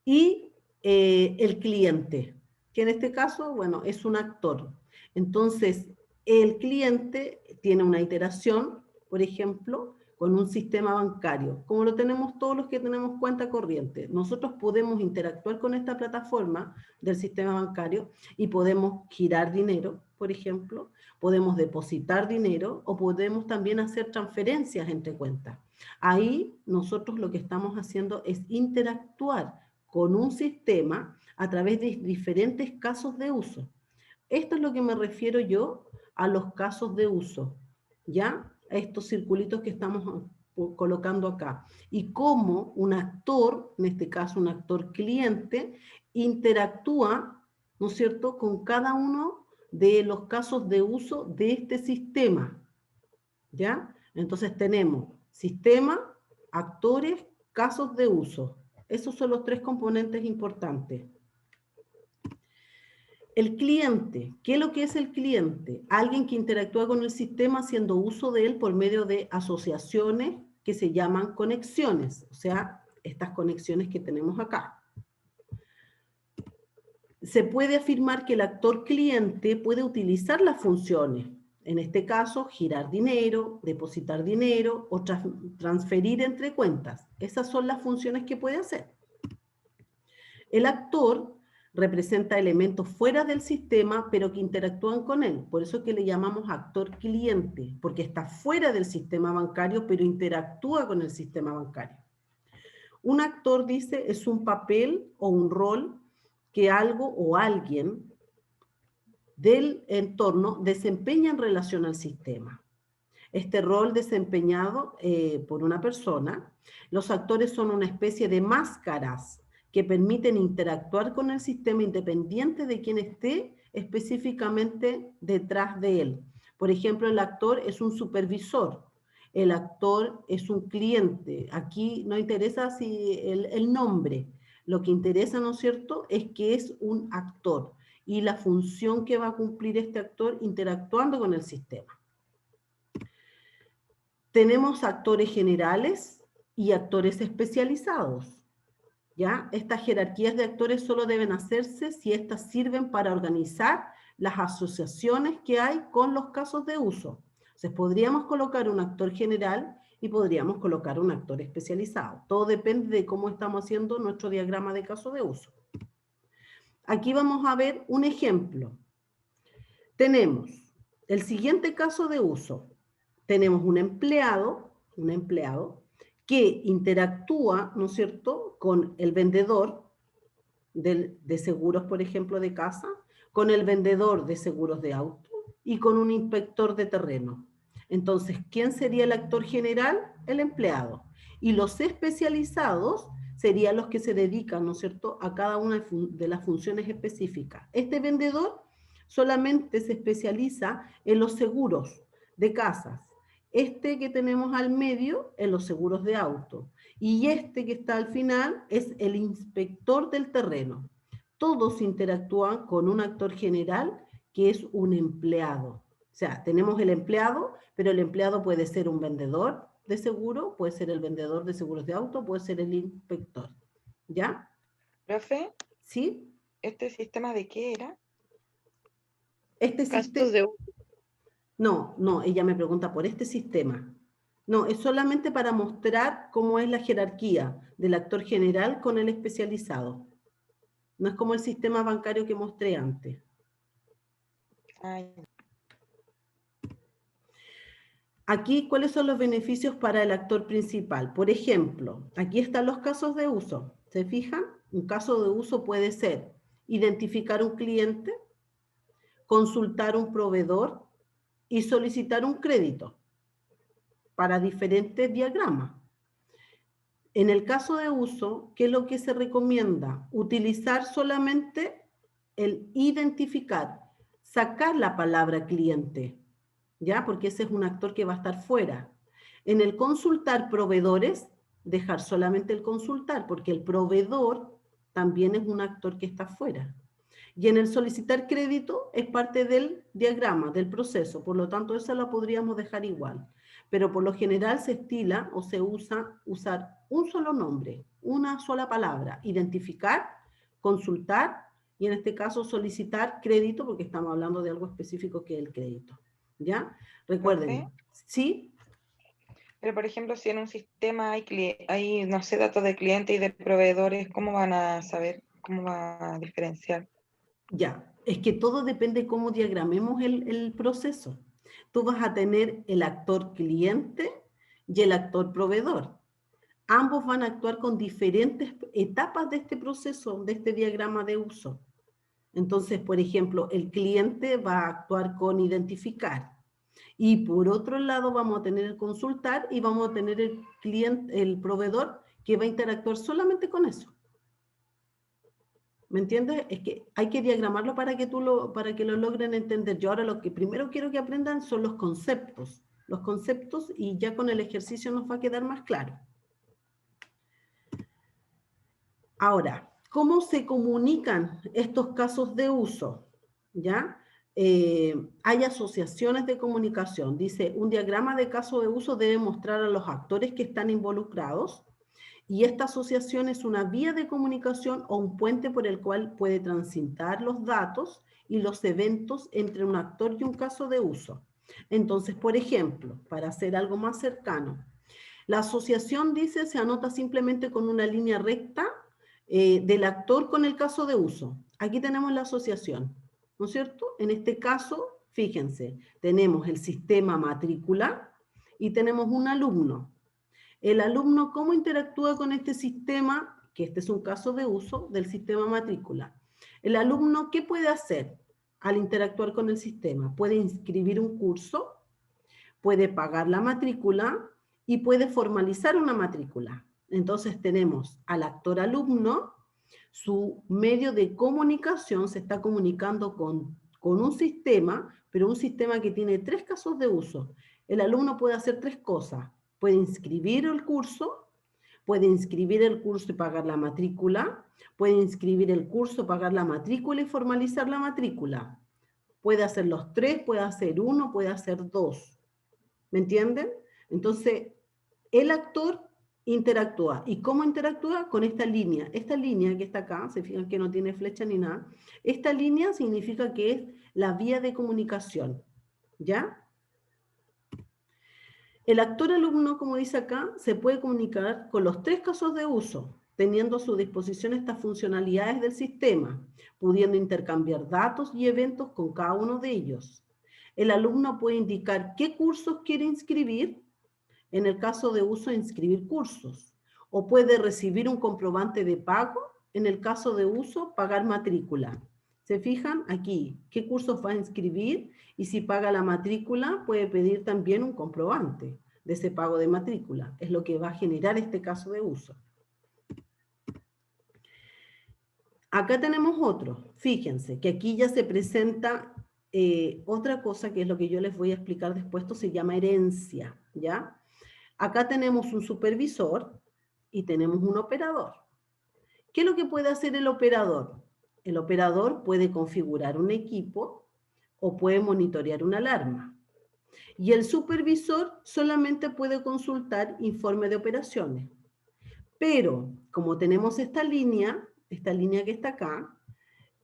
Speaker 6: Y el cliente, que en este caso, bueno, es un actor. Entonces, el cliente tiene una iteración, por ejemplo, con un sistema bancario, como lo tenemos todos los que tenemos cuenta corriente. Nosotros podemos interactuar con esta plataforma del sistema bancario y podemos girar dinero, por ejemplo, podemos depositar dinero o podemos también hacer transferencias entre cuentas. Ahí nosotros lo que estamos haciendo es interactuar con un sistema a través de diferentes casos de uso. Esto es lo que me refiero yo a los casos de uso, ¿ya? A estos circulitos que estamos colocando acá. Y cómo un actor, en este caso un actor cliente, interactúa, ¿no es cierto?, con cada uno de los casos de uso de este sistema, ¿ya? Entonces tenemos sistema, actores, casos de uso. Esos son los tres componentes importantes. El cliente, ¿qué es lo que es el cliente? Alguien que interactúa con el sistema haciendo uso de él por medio de asociaciones que se llaman conexiones, o sea, estas conexiones que tenemos acá. Se puede afirmar que el actor cliente puede utilizar las funciones, en este caso, girar dinero, depositar dinero o transferir entre cuentas. Esas son las funciones que puede hacer. El actor representa elementos fuera del sistema, pero que interactúan con él. Por eso es que le llamamos actor cliente, porque está fuera del sistema bancario, pero interactúa con el sistema bancario. Un actor, dice, es un papel o un rol que algo o alguien del entorno desempeña en relación al sistema. Este rol desempeñado por una persona, los actores son una especie de máscaras que permiten interactuar con el sistema independiente de quien esté específicamente detrás de él. Por ejemplo, el actor es un supervisor, el actor es un cliente. Aquí no interesa si el nombre, lo que interesa, ¿no es cierto?, es que es un actor y la función que va a cumplir este actor interactuando con el sistema. Tenemos actores generales y actores especializados, ¿ya? Estas jerarquías de actores solo deben hacerse si estas sirven para organizar las asociaciones que hay con los casos de uso. Entonces, podríamos colocar un actor general y podríamos colocar un actor especializado. Todo depende de cómo estamos haciendo nuestro diagrama de caso de uso. Aquí vamos a ver un ejemplo. Tenemos el siguiente caso de uso. Tenemos un empleado que interactúa, ¿no es cierto?, con el vendedor de seguros, por ejemplo, de casa, con el vendedor de seguros de auto y con un inspector de terreno. Entonces, ¿quién sería el actor general? El empleado. Y los especializados serían los que se dedican, ¿no es cierto?, a cada una de las funciones específicas. Este vendedor solamente se especializa en los seguros de casas. Este que tenemos al medio en los seguros de auto. Y este que está al final es el inspector del terreno. Todos interactúan con un actor general que es un empleado. O sea, tenemos el empleado, pero el empleado puede ser un vendedor de seguro, puede ser el vendedor de seguros de auto, puede ser el inspector. ¿Ya?
Speaker 2: Profe,
Speaker 6: ¿Sí?
Speaker 2: ¿este sistema de qué era?
Speaker 6: Este
Speaker 7: Casos de
Speaker 6: No, ella me pregunta por este sistema. No, es solamente para mostrar cómo es la jerarquía del actor general con el especializado. No es como el sistema bancario que mostré antes.
Speaker 2: Ay,
Speaker 6: Aquí, ¿cuáles son los beneficios para el actor principal? Por ejemplo, aquí están los casos de uso. ¿Se fijan? Un caso de uso puede ser identificar un cliente, consultar un proveedor y solicitar un crédito para diferentes diagramas. En el caso de uso, ¿qué es lo que se recomienda? Utilizar solamente el identificar, sacar la palabra cliente, ¿ya? Porque ese es un actor que va a estar fuera. En el consultar proveedores, dejar solamente el consultar, porque el proveedor también es un actor que está fuera. Y en el solicitar crédito es parte del diagrama, del proceso, por lo tanto esa la podríamos dejar igual. Pero por lo general se estila o se usa usar un solo nombre, una sola palabra, identificar, consultar y en este caso solicitar crédito porque estamos hablando de algo específico que es el crédito. ¿Ya? Recuerden,
Speaker 2: ¿Profe?
Speaker 6: ¿sí?
Speaker 2: Pero, por ejemplo, si en un sistema hay, no sé, datos de clientes y de proveedores, ¿cómo van a saber? ¿Cómo va a diferenciar?
Speaker 6: Ya, es que todo depende de cómo diagramemos el proceso. Tú vas a tener el actor cliente y el actor proveedor. Ambos van a actuar con diferentes etapas de este proceso, de este diagrama de uso. Entonces, por ejemplo, el cliente va a actuar con identificar. Y por otro lado vamos a tener el consultar y vamos a tener el cliente, el proveedor que va a interactuar solamente con eso. ¿Me entiendes? Es que hay que diagramarlo para que lo logren entender. Yo ahora lo que primero quiero que aprendan son los conceptos. Los conceptos y ya con el ejercicio nos va a quedar más claro. Ahora, ¿cómo se comunican estos casos de uso? ¿Ya? Hay asociaciones de comunicación. Dice, un diagrama de caso de uso debe mostrar a los actores que están involucrados y esta asociación es una vía de comunicación o un puente por el cual puede transitar los datos y los eventos entre un actor y un caso de uso. Entonces, por ejemplo, para hacer algo más cercano, la asociación dice se anota simplemente con una línea recta del actor con el caso de uso. Aquí tenemos la asociación, ¿no es cierto? En este caso, fíjense, tenemos el sistema matrícula y tenemos un alumno. El alumno, ¿cómo interactúa con este sistema? Que este es un caso de uso del sistema matrícula. El alumno, ¿qué puede hacer al interactuar con el sistema? Puede inscribir un curso, puede pagar la matrícula y puede formalizar una matrícula. Entonces tenemos al actor alumno, su medio de comunicación se está comunicando con un sistema, pero un sistema que tiene 3 casos de uso. El alumno puede hacer 3 cosas. Puede inscribir el curso y pagar la matrícula, puede inscribir el curso, pagar la matrícula y formalizar la matrícula. Puede hacer los 3, puede hacer 1, puede hacer 2. ¿Me entienden? Entonces, el actor interactúa. ¿Y cómo interactúa? Con esta línea. Esta línea que está acá, se fijan que no tiene flecha ni nada. Esta línea significa que es la vía de comunicación. ¿Ya? El actor alumno, como dice acá, se puede comunicar con los 3 casos de uso, teniendo a su disposición estas funcionalidades del sistema, pudiendo intercambiar datos y eventos con cada uno de ellos. El alumno puede indicar qué cursos quiere inscribir, en el caso de uso, inscribir cursos, o puede recibir un comprobante de pago, en el caso de uso, pagar matrícula. ¿Se fijan? Aquí, ¿qué cursos va a inscribir? Y si paga la matrícula, puede pedir también un comprobante de ese pago de matrícula. Es lo que va a generar este caso de uso. Acá tenemos otro. Fíjense que aquí ya se presenta otra cosa que es lo que yo les voy a explicar después. Esto se llama herencia, ¿ya? Acá tenemos un supervisor y tenemos un operador. ¿Qué es lo que puede hacer el operador? El operador puede configurar un equipo o puede monitorear una alarma. Y el supervisor solamente puede consultar informe de operaciones. Pero, como tenemos esta línea que está acá,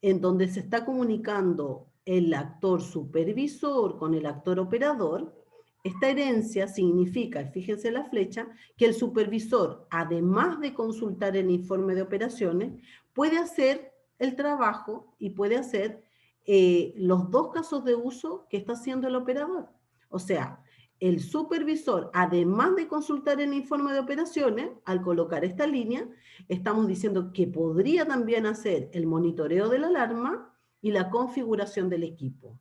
Speaker 6: en donde se está comunicando el actor supervisor con el actor operador, esta herencia significa, fíjense la flecha, que el supervisor, además de consultar el informe de operaciones, puede hacer el trabajo y puede hacer los 2 casos de uso que está haciendo el operador. O sea, el supervisor, además de consultar el informe de operaciones, al colocar esta línea, estamos diciendo que podría también hacer el monitoreo de la alarma y la configuración del equipo.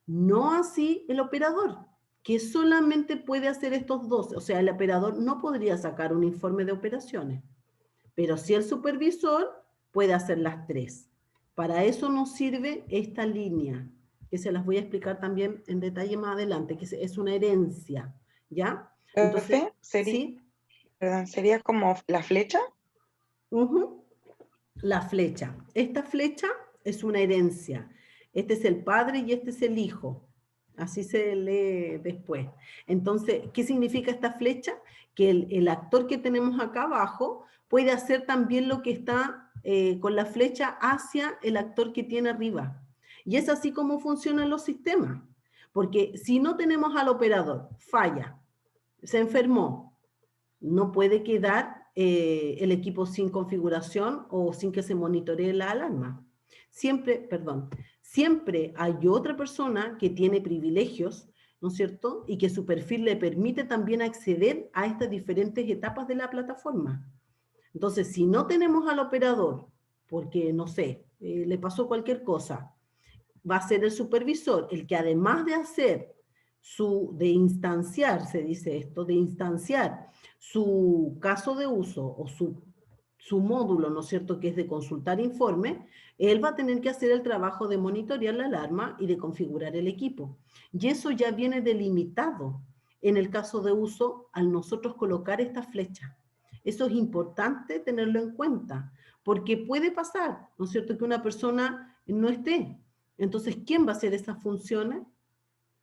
Speaker 6: No así el operador, que solamente puede hacer estos 2. O sea, el operador no podría sacar un informe de operaciones, pero sí el supervisor puede hacer las 3. Para eso nos sirve esta línea, que se las voy a explicar también en detalle más adelante, que es una herencia, ¿ya? Entonces,
Speaker 2: Profe,
Speaker 6: ¿sí?
Speaker 2: ¿sería como la flecha?
Speaker 6: la flecha. Esta flecha es una herencia. Este es el padre y este es el hijo. Así se lee después. Entonces, ¿qué significa esta flecha? Que el actor que tenemos acá abajo puede hacer también lo que está con la flecha hacia el actor que tiene arriba. Y es así como funcionan los sistemas. Porque si no tenemos al operador, falla, se enfermó, no puede quedar el equipo sin configuración o sin que se monitoree la alarma. Siempre hay otra persona que tiene privilegios, ¿no es cierto? Y que su perfil le permite también acceder a estas diferentes etapas de la plataforma. Entonces, si no tenemos al operador, porque, no sé, le pasó cualquier cosa, va a ser el supervisor el que además de hacer de instanciar, se dice esto, de instanciar su caso de uso o su módulo, ¿no es cierto?, que es de consultar informe, él va a tener que hacer el trabajo de monitorear la alarma y de configurar el equipo. Y eso ya viene delimitado en el caso de uso al nosotros colocar esta flecha. Eso es importante tenerlo en cuenta, porque puede pasar, ¿no es cierto?, que una persona no esté. Entonces, ¿quién va a hacer esas funciones?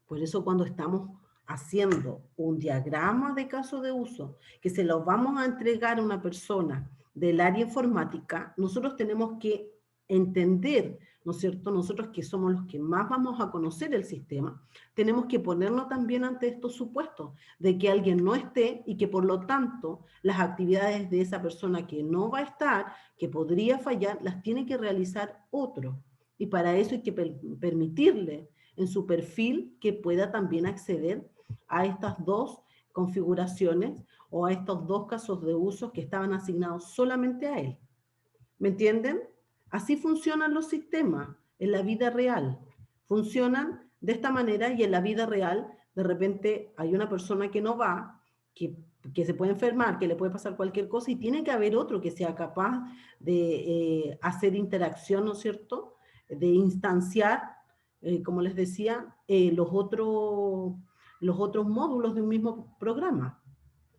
Speaker 6: Por eso cuando estamos haciendo un diagrama de caso de uso, que se lo vamos a entregar a una persona del área informática, nosotros tenemos que entender, ¿no es cierto? Nosotros que somos los que más vamos a conocer el sistema, tenemos que ponernos también ante estos supuestos de que alguien no esté y que por lo tanto las actividades de esa persona que no va a estar, que podría fallar, las tiene que realizar otro. Y para eso hay que permitirle en su perfil que pueda también acceder a estas dos configuraciones o a estos dos casos de uso que estaban asignados solamente a él. ¿Me entienden? Así funcionan los sistemas en la vida real. Funcionan de esta manera y en la vida real de repente hay una persona que no va, que se puede enfermar, que le puede pasar cualquier cosa y tiene que haber otro que sea capaz de hacer interacción, ¿no es cierto?, de instanciar, como les decía, los otros módulos de un mismo programa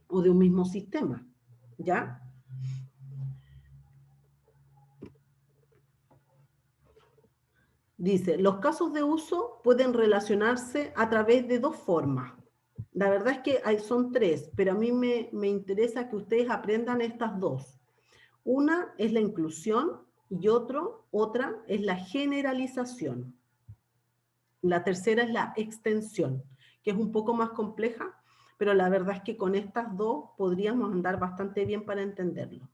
Speaker 6: o de un mismo sistema, ¿ya? Dice, los casos de uso pueden relacionarse a través de dos formas. La verdad es que son tres, pero a mí me interesa que ustedes aprendan estas dos. Una es la inclusión y otra es la generalización. La tercera es la extensión, que es un poco más compleja, pero la verdad es que con estas dos podríamos andar bastante bien para entenderlo.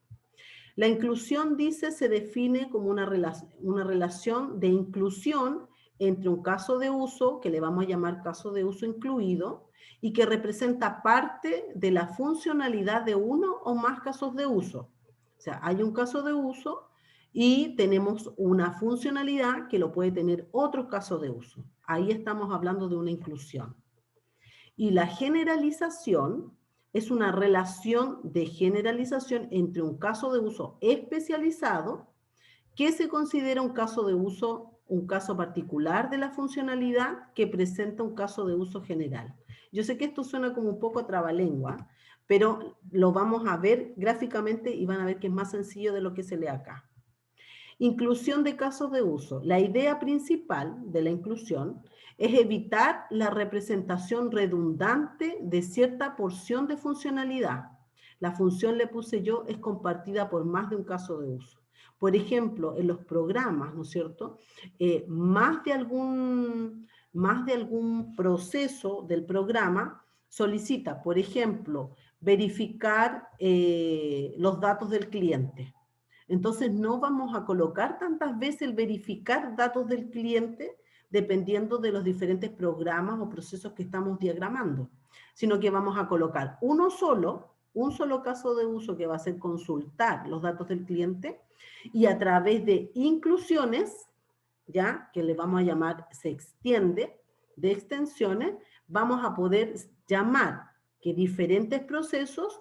Speaker 6: La inclusión, dice, se define como una relación de inclusión entre un caso de uso, que le vamos a llamar caso de uso incluido, y que representa parte de la funcionalidad de uno o más casos de uso. O sea, hay un caso de uso y tenemos una funcionalidad que lo puede tener otro caso de uso. Ahí estamos hablando de una inclusión. Y la generalización es una relación de generalización entre un caso de uso especializado que se considera un caso de uso, un caso particular de la funcionalidad que presenta un caso de uso general. Yo sé que esto suena como un poco trabalengua, pero lo vamos a ver gráficamente y van a ver que es más sencillo de lo que se lee acá. Inclusión de casos de uso. La idea principal de la inclusión es evitar la representación redundante de cierta porción de funcionalidad. La función, le puse yo, es compartida por más de un caso de uso. Por ejemplo, en los programas, ¿no es cierto? Más de algún proceso del programa solicita, por ejemplo, verificar los datos del cliente. Entonces no vamos a colocar tantas veces el verificar datos del cliente dependiendo de los diferentes programas o procesos que estamos diagramando, sino que vamos a colocar un solo caso de uso que va a ser consultar los datos del cliente y a través de inclusiones, ya que le vamos a llamar se extiende, de extensiones, vamos a poder llamar que diferentes procesos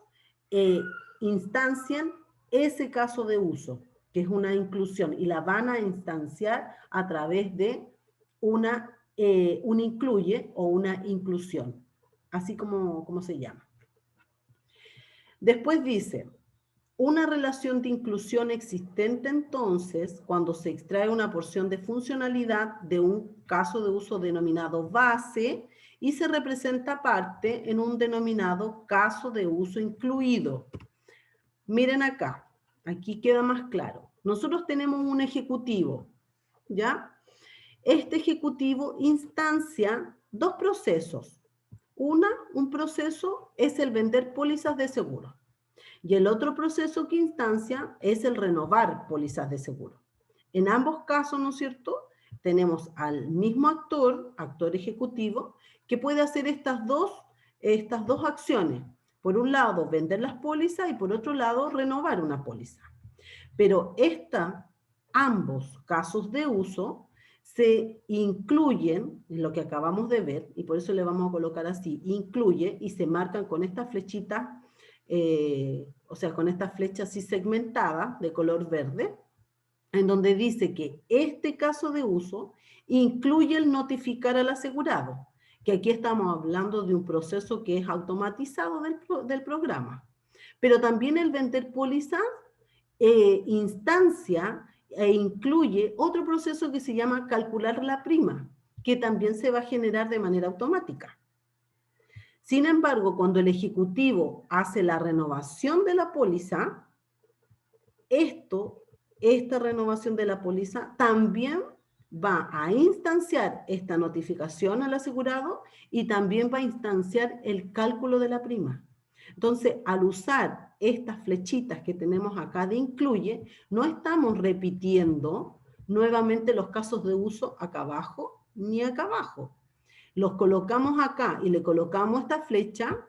Speaker 6: instancian ese caso de uso, que es una inclusión, y la van a instanciar a través de un incluye o una inclusión, así como se llama. Después dice, Una relación de inclusión existente entonces cuando se extrae una porción de funcionalidad de un caso de uso denominado base y se representa parte en un denominado caso de uso incluido. Miren acá, aquí queda más claro. Nosotros tenemos un ejecutivo, ¿ya? Este ejecutivo instancia dos procesos. Un proceso es el vender pólizas de seguro. Y el otro proceso que instancia es el renovar pólizas de seguro. En ambos casos, ¿no es cierto?, tenemos al mismo actor ejecutivo, que puede hacer estas dos acciones. Por un lado, vender las pólizas y por otro lado, renovar una póliza. Pero ambos casos de uso se incluyen en lo que acabamos de ver, y por eso le vamos a colocar así, incluye, y se marcan con esta flechita, o sea, con esta flecha así segmentada de color verde, en donde dice que este caso de uso incluye el notificar al asegurado, que aquí estamos hablando de un proceso que es automatizado del programa. Pero también el vender póliza instancia e incluye otro proceso que se llama calcular la prima, que también se va a generar de manera automática. Sin embargo, cuando el ejecutivo hace la renovación de la póliza, esta renovación de la póliza también va a instanciar esta notificación al asegurado y también va a instanciar el cálculo de la prima. Entonces, al usar estas flechitas que tenemos acá de incluye, no estamos repitiendo nuevamente los casos de uso acá abajo ni acá abajo. Los colocamos acá y le colocamos esta flecha,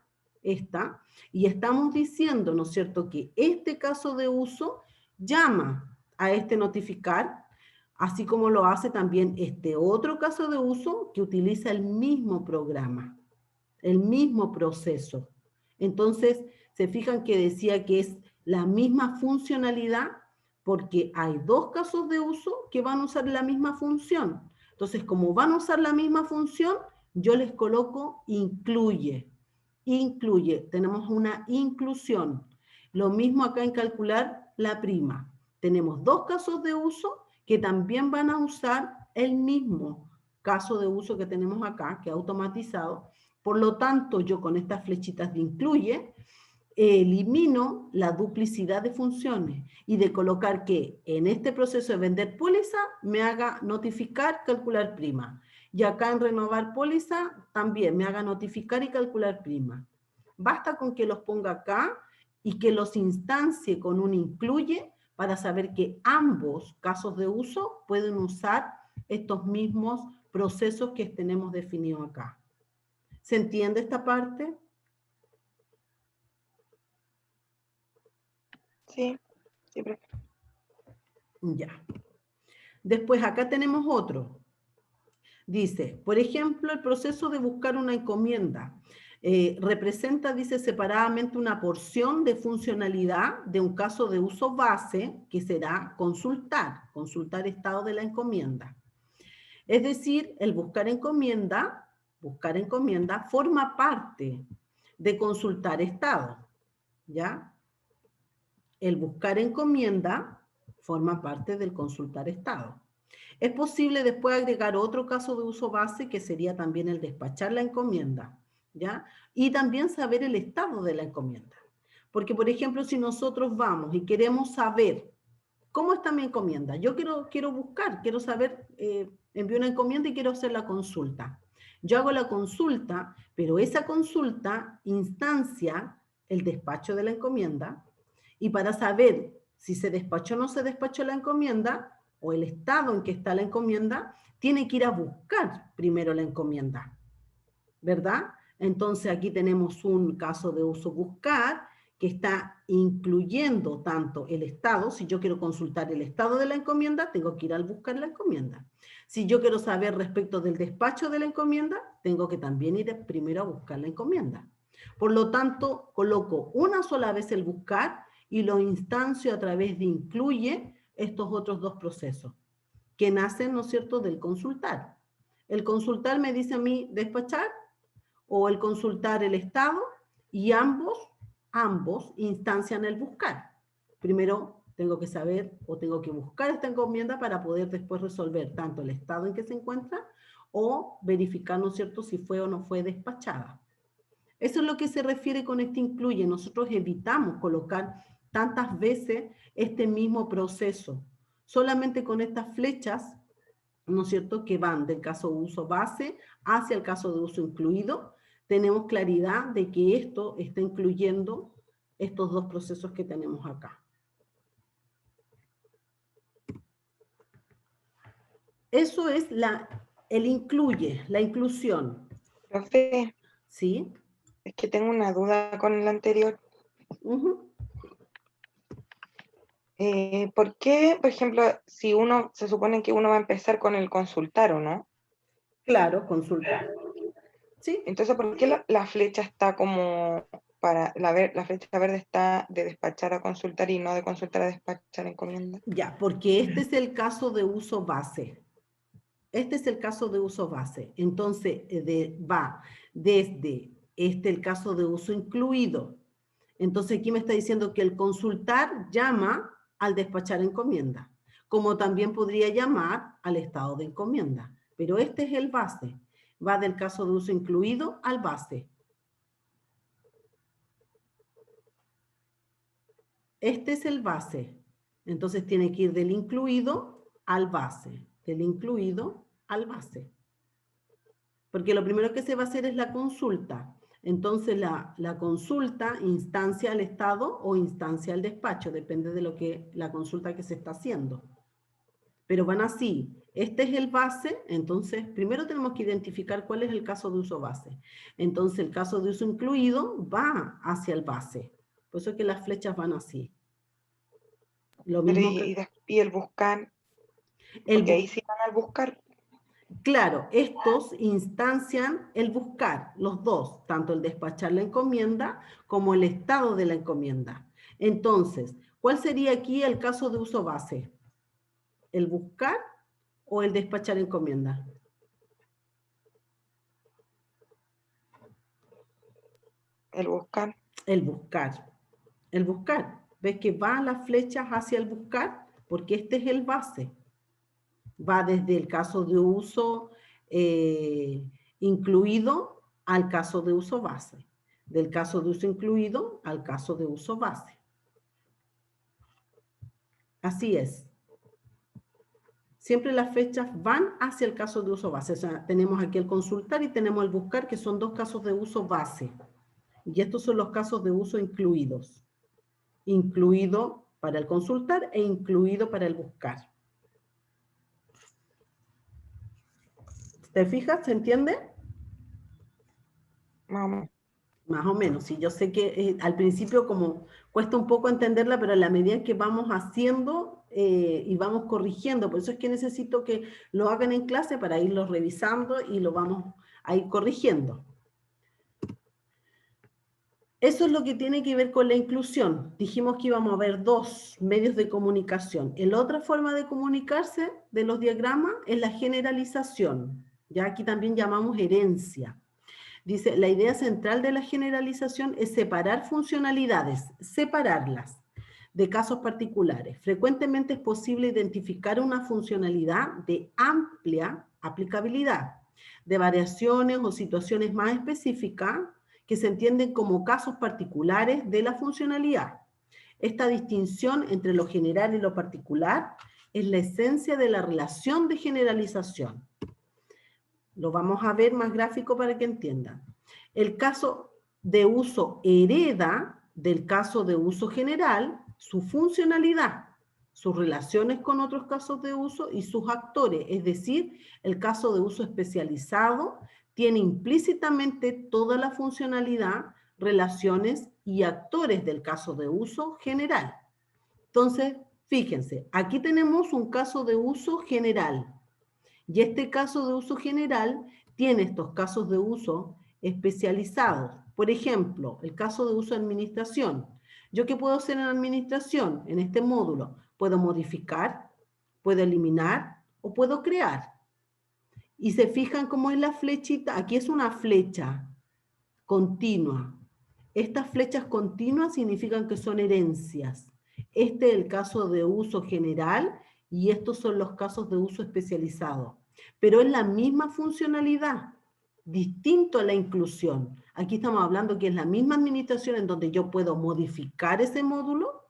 Speaker 6: y estamos diciendo, ¿no es cierto?, que este caso de uso llama a este notificar, así como lo hace también este otro caso de uso que utiliza el mismo programa, el mismo proceso. Entonces, se fijan que decía que es la misma funcionalidad porque hay dos casos de uso que van a usar la misma función. Entonces, como van a usar la misma función, yo les coloco incluye. Incluye, tenemos una inclusión. Lo mismo acá en calcular la prima. Tenemos dos casos de uso que también van a usar el mismo caso de uso que tenemos acá, que es automatizado. Por lo tanto, yo con estas flechitas de incluye, elimino la duplicidad de funciones y de colocar que en este proceso de vender póliza me haga notificar, calcular prima. Y acá en renovar póliza también me haga notificar y calcular prima. Basta con que los ponga acá y que los instancie con un incluye para saber que ambos casos de uso pueden usar estos mismos procesos que tenemos definidos acá. ¿Se entiende esta parte?
Speaker 2: Sí, sí, profe.
Speaker 6: Ya. Después acá tenemos otro. Dice, por ejemplo, el proceso de buscar una encomienda. Representa, dice, separadamente una porción de funcionalidad de un caso de uso base que será consultar estado de la encomienda. Es decir, el buscar encomienda forma parte de consultar estado, ¿ya? El buscar encomienda forma parte del consultar estado. Es posible después agregar otro caso de uso base que sería también el despachar la encomienda, ¿ya? Y también saber el estado de la encomienda. Porque, por ejemplo, si nosotros vamos y queremos saber cómo está mi encomienda, yo quiero buscar, quiero saber, envío una encomienda y quiero hacer la consulta. Yo hago la consulta, pero esa consulta instancia el despacho de la encomienda, y para saber si se despachó o no se despachó la encomienda, o el estado en que está la encomienda, tiene que ir a buscar primero la encomienda, ¿verdad? Entonces aquí tenemos un caso de uso buscar, que está incluyendo tanto el estado. Si yo quiero consultar el estado de la encomienda, tengo que ir al buscar la encomienda. Si yo quiero saber respecto del despacho de la encomienda, tengo que también ir primero a buscar la encomienda. Por lo tanto, coloco una sola vez el buscar y lo instancio a través de incluye estos otros dos procesos que nacen, ¿no es cierto?, del consultar. El consultar me dice a mí despachar, o el consultar el estado, y ambos instancian el buscar. Primero tengo que saber o tengo que buscar esta encomienda para poder después resolver tanto el estado en que se encuentra o verificar, ¿no es cierto?, si fue o no fue despachada. Eso es lo que se refiere con este incluye. Nosotros evitamos colocar tantas veces este mismo proceso. Solamente con estas flechas, ¿no es cierto?, que van del caso de uso base hacia el caso de uso incluido, tenemos claridad de que esto está incluyendo estos dos procesos que tenemos acá. Eso es el incluye, la inclusión.
Speaker 2: Profe,
Speaker 6: ¿Sí?
Speaker 2: es que tengo una duda con el anterior. ¿Por qué, por ejemplo, si uno, se supone que uno va a empezar con el consultar, ¿o no?
Speaker 6: Claro, consultar. ¿Sí?
Speaker 2: Entonces, ¿por qué la flecha está como para, la flecha verde está de despachar a consultar y no de consultar a despachar encomienda?
Speaker 6: Ya, porque este es el caso de uso base. Este es el caso de uso base. Entonces, va desde el caso de uso incluido. Entonces, aquí me está diciendo que el consultar llama al despachar encomienda, como también podría llamar al estado de encomienda. Pero este es el base. Va del caso de uso incluido al base. Este es el base. Entonces, tiene que ir del incluido al base. Del incluido al base. Porque lo primero que se va a hacer es la consulta. Entonces, la consulta instancia al estado o instancia al despacho, depende de la consulta que se está haciendo. Pero van así. Este es el base, entonces primero tenemos que identificar cuál es el caso de uso base. Entonces, el caso de uso incluido va hacia el base. Por eso es que las flechas van así. Lo
Speaker 2: Pero
Speaker 6: mismo que...
Speaker 2: y el buscar, porque ahí sí van al buscar.
Speaker 6: Claro, estos instancian el buscar, los dos, tanto el despachar la encomienda como el estado de la encomienda. Entonces, ¿cuál sería aquí el caso de uso base? ¿El buscar o el despachar encomienda?
Speaker 2: El buscar.
Speaker 6: El buscar. El buscar. ¿Ves que van las flechas hacia el buscar? Porque este es el base. Va desde el caso de uso incluido al caso de uso base. Del caso de uso incluido al caso de uso base. Así es. Siempre las flechas van hacia el caso de uso base. O sea, tenemos aquí el consultar y tenemos el buscar, que son dos casos de uso base. Y estos son los casos de uso incluidos. Incluido para el consultar e incluido para el buscar. ¿Te fijas? ¿Se entiende?
Speaker 2: Vamos.
Speaker 6: Más o menos. Sí, yo sé que al principio como cuesta un poco entenderla, pero a la medida que vamos haciendo y vamos corrigiendo, por eso es que necesito que lo hagan en clase para irlo revisando y lo vamos a ir corrigiendo. Eso es lo que tiene que ver con la inclusión. Dijimos que íbamos a ver dos medios de comunicación. La otra forma de comunicarse de los diagramas es la generalización. Ya aquí también llamamos herencia. Dice, la idea central de la generalización es separar funcionalidades, separarlas de casos particulares. Frecuentemente es posible identificar una funcionalidad de amplia aplicabilidad, de variaciones o situaciones más específicas que se entienden como casos particulares de la funcionalidad. Esta distinción entre lo general y lo particular es la esencia de la relación de generalización. Lo vamos a ver más gráfico para que entiendan. El caso de uso hereda del caso de uso general su funcionalidad, sus relaciones con otros casos de uso y sus actores. Es decir, el caso de uso especializado tiene implícitamente toda la funcionalidad, relaciones y actores del caso de uso general. Entonces, fíjense, aquí tenemos un caso de uso general. Y este caso de uso general tiene estos casos de uso especializados. Por ejemplo, el caso de uso de administración. ¿Yo qué puedo hacer en administración? En este módulo, puedo modificar, puedo eliminar o puedo crear. Y se fijan cómo es la flechita. Aquí es una flecha continua. Estas flechas continuas significan que son herencias. Este es el caso de uso general y estos son los casos de uso especializado. Pero es la misma funcionalidad, distinto a la inclusión. Aquí estamos hablando que es la misma administración en donde yo puedo modificar ese módulo,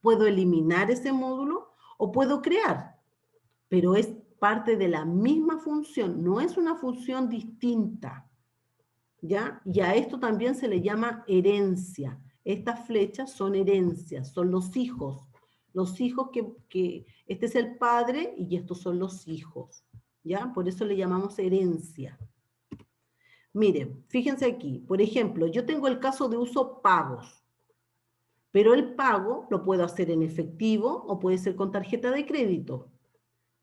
Speaker 6: puedo eliminar ese módulo o puedo crear. Pero es parte de la misma función, no es una función distinta. ¿Ya? Y a esto también se le llama herencia. Estas flechas son herencias, son los hijos. Los hijos que este es el padre y estos son los hijos. ¿Ya? Por eso le llamamos herencia. Miren, fíjense aquí. Por ejemplo, yo tengo el caso de uso pagos. Pero el pago lo puedo hacer en efectivo o puede ser con tarjeta de crédito.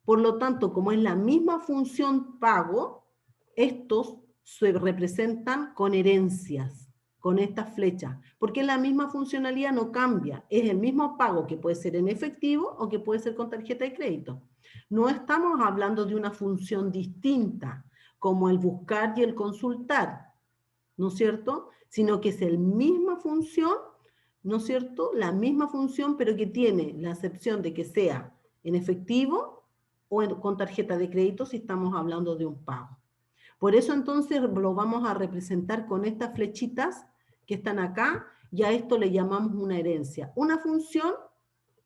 Speaker 6: Por lo tanto, como es la misma función pago, estos se representan con herencias, con estas flechas, porque la misma funcionalidad no cambia, es el mismo pago que puede ser en efectivo o que puede ser con tarjeta de crédito. No estamos hablando de una función distinta, como el buscar y el consultar, ¿no es cierto? Sino que es la misma función, ¿no es cierto? La misma función, pero que tiene la excepción de que sea en efectivo o con tarjeta de crédito si estamos hablando de un pago. Por eso entonces lo vamos a representar con estas flechitas que están acá, y a esto le llamamos una herencia. Una función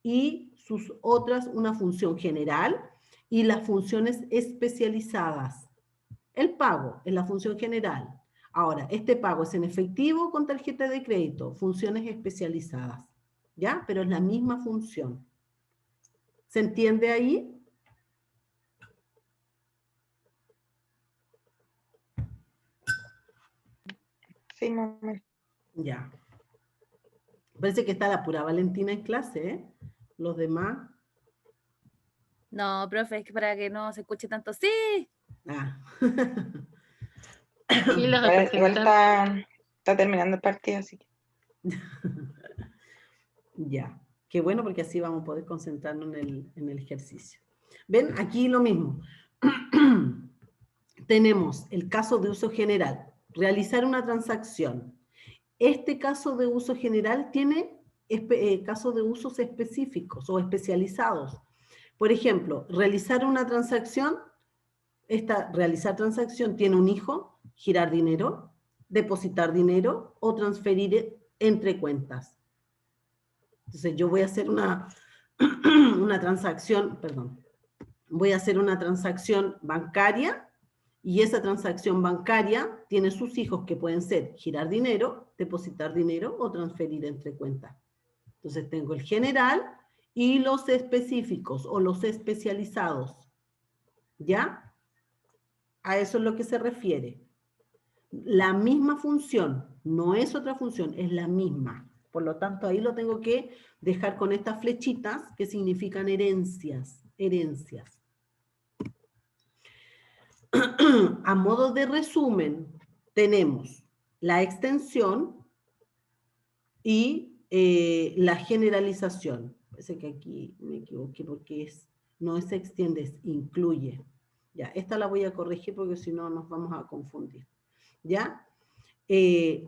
Speaker 6: y sus otras, una función general y las funciones especializadas. El pago es la función general. Ahora, este pago es en efectivo con tarjeta de crédito, funciones especializadas, ¿ya? Pero es la misma función. ¿Se entiende ahí?
Speaker 2: Sí, mamá.
Speaker 6: Ya. Parece que está la pura Valentina en clase, ¿eh? Los demás.
Speaker 8: No, profe, es que para que no se escuche tanto. ¡Sí!
Speaker 6: Ah.
Speaker 5: Y la
Speaker 2: Igual
Speaker 5: representa.
Speaker 2: está terminando el partido, así que.
Speaker 6: Ya. Qué bueno porque así vamos a poder concentrarnos en el ejercicio. ¿Ven? Aquí lo mismo. Tenemos el caso de uso general. Realizar una transacción. Este caso de uso general tiene casos de usos específicos o especializados. Por ejemplo, realizar una transacción, realizar transacción tiene un hijo, girar dinero, depositar dinero o transferir entre cuentas. Entonces yo voy a hacer una transacción, perdón, voy a hacer una transacción bancaria y esa transacción bancaria tiene sus hijos que pueden ser girar dinero, depositar dinero o transferir entre cuentas. Entonces tengo el general y los específicos o los especializados. ¿Ya? A eso es lo que se refiere. La misma función, no es otra función, es la misma. Por lo tanto, ahí lo tengo que dejar con estas flechitas que significan herencias. Herencias. A modo de resumen, tenemos la extensión y la generalización. Parece que aquí me equivoqué porque no se extiende, es incluye. Ya, esta la voy a corregir porque si no nos vamos a confundir. ¿Ya?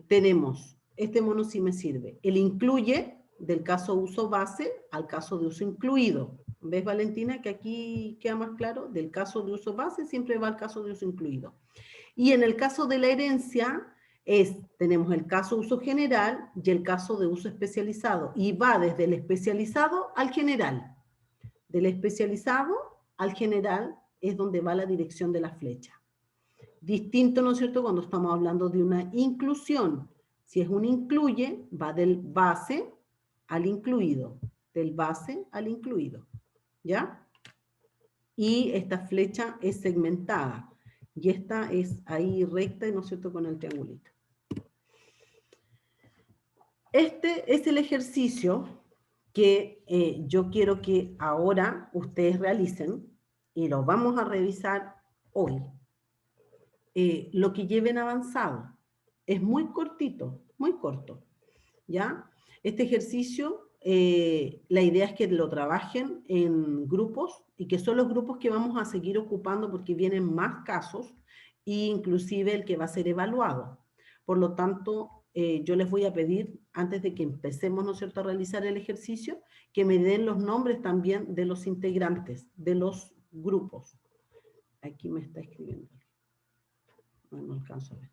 Speaker 6: Tenemos, este mono sí me sirve, el incluye del caso uso base al caso de uso incluido. ¿Ves, Valentina, que aquí queda más claro? Del caso de uso base siempre va al caso de uso incluido. Y en el caso de la herencia, tenemos el caso uso general y el caso de uso especializado. Y va desde el especializado al general. Del especializado al general es donde va la dirección de la flecha. Distinto, ¿no es cierto?, cuando estamos hablando de una inclusión. Si es un incluye, va del base al incluido. Del base al incluido. ¿Ya? Y esta flecha es segmentada. Y esta es ahí recta, ¿no es cierto?, con el triangulito. Este es el ejercicio que yo quiero que ahora ustedes realicen y lo vamos a revisar hoy. Lo que lleven avanzado. Es muy cortito, muy corto. ¿Ya? Este ejercicio, la idea es que lo trabajen en grupos y que son los grupos que vamos a seguir ocupando porque vienen más casos e inclusive el que va a ser evaluado. Por lo tanto, yo les voy a pedir, antes de que empecemos, ¿no es cierto?, a realizar el ejercicio, que me den los nombres también de los integrantes, de los grupos. Aquí me está escribiendo. No alcanzo a ver.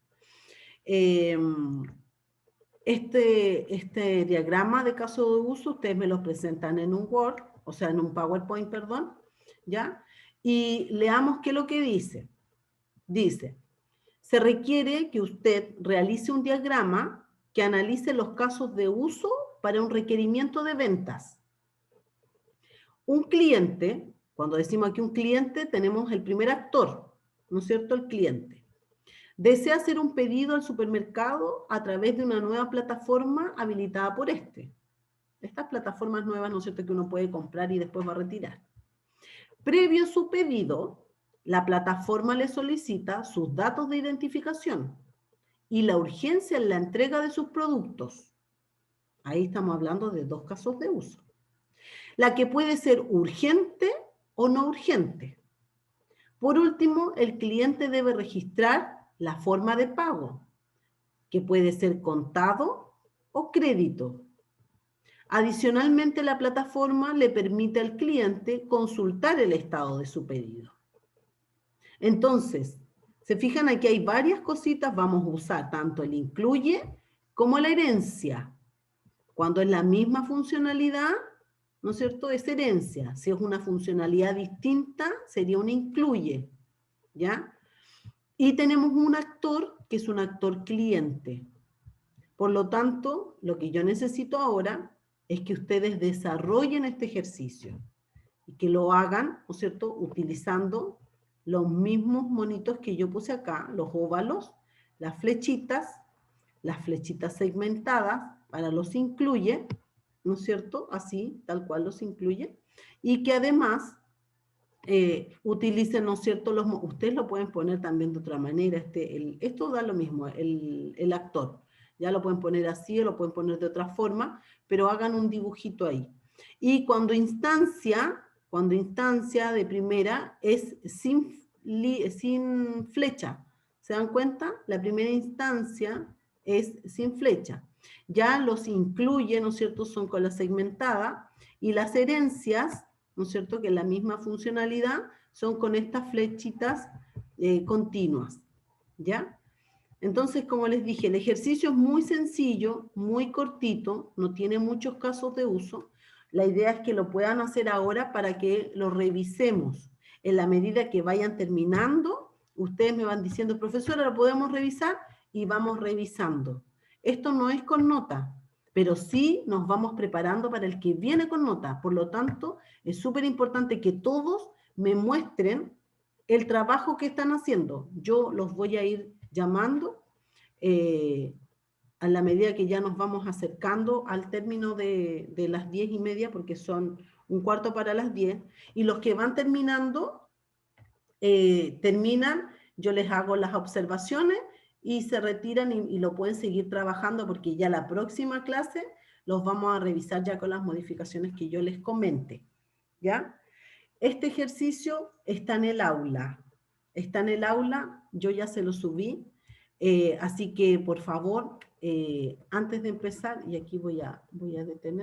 Speaker 6: Este diagrama de caso de uso, ustedes me lo presentan en un Word, o sea, en un PowerPoint, perdón, ¿ya? Y leamos qué es lo que dice. Dice, se requiere que usted realice un diagrama que analice los casos de uso para un requerimiento de ventas. Un cliente, cuando decimos aquí un cliente, tenemos el primer actor, ¿no es cierto? El cliente. Desea hacer un pedido al supermercado a través de una nueva plataforma habilitada por este. Estas plataformas nuevas, ¿no es cierto?, que uno puede comprar y después va a retirar. Previo a su pedido, la plataforma le solicita sus datos de identificación y la urgencia en la entrega de sus productos. Ahí estamos hablando de dos casos de uso. La que puede ser urgente o no urgente. Por último, el cliente debe registrar la forma de pago, que puede ser contado o crédito. Adicionalmente, la plataforma le permite al cliente consultar el estado de su pedido. Entonces, se fijan, aquí hay varias cositas, vamos a usar tanto el incluye como la herencia. Cuando es la misma funcionalidad, ¿no es cierto?, es herencia. Si es una funcionalidad distinta, sería un incluye, ¿ya? Y tenemos un actor que es un actor cliente. Por lo tanto, lo que yo necesito ahora es que ustedes desarrollen este ejercicio y que lo hagan, ¿no es cierto?, utilizando los mismos monitos que yo puse acá, los óvalos, las flechitas segmentadas, para los incluye, ¿no es cierto?, así, tal cual los incluye, y que además utilicen, ¿no es cierto?, ustedes lo pueden poner también de otra manera, esto da lo mismo, el actor, ya lo pueden poner así o lo pueden poner de otra forma, pero hagan un dibujito ahí. Y cuando instancia de primera es sin flecha, ¿se dan cuenta? La primera instancia es sin flecha. Ya los incluye, ¿no es cierto?, son con la segmentada, y las herencias, ¿no es cierto?, que la misma funcionalidad son con estas flechitas continuas, ¿ya? Entonces, como les dije, el ejercicio es muy sencillo, muy cortito, no tiene muchos casos de uso. La idea es que lo puedan hacer ahora para que lo revisemos. En la medida que vayan terminando, ustedes me van diciendo, profesora, ¿lo podemos revisar? Y vamos revisando. Esto no es con nota, pero sí nos vamos preparando para el que viene con nota. Por lo tanto, es súper importante que todos me muestren el trabajo que están haciendo. Yo los voy a ir llamando a la medida que ya nos vamos acercando al término de las 10:30, porque son 1/4 para las 10, y los que van terminando, terminan, yo les hago las observaciones y se retiran y lo pueden seguir trabajando, porque ya la próxima clase los vamos a revisar ya con las modificaciones que yo les comente, ¿ya? Este ejercicio está en el aula, yo ya se lo subí, así que por favor, antes de empezar, y aquí voy a detener,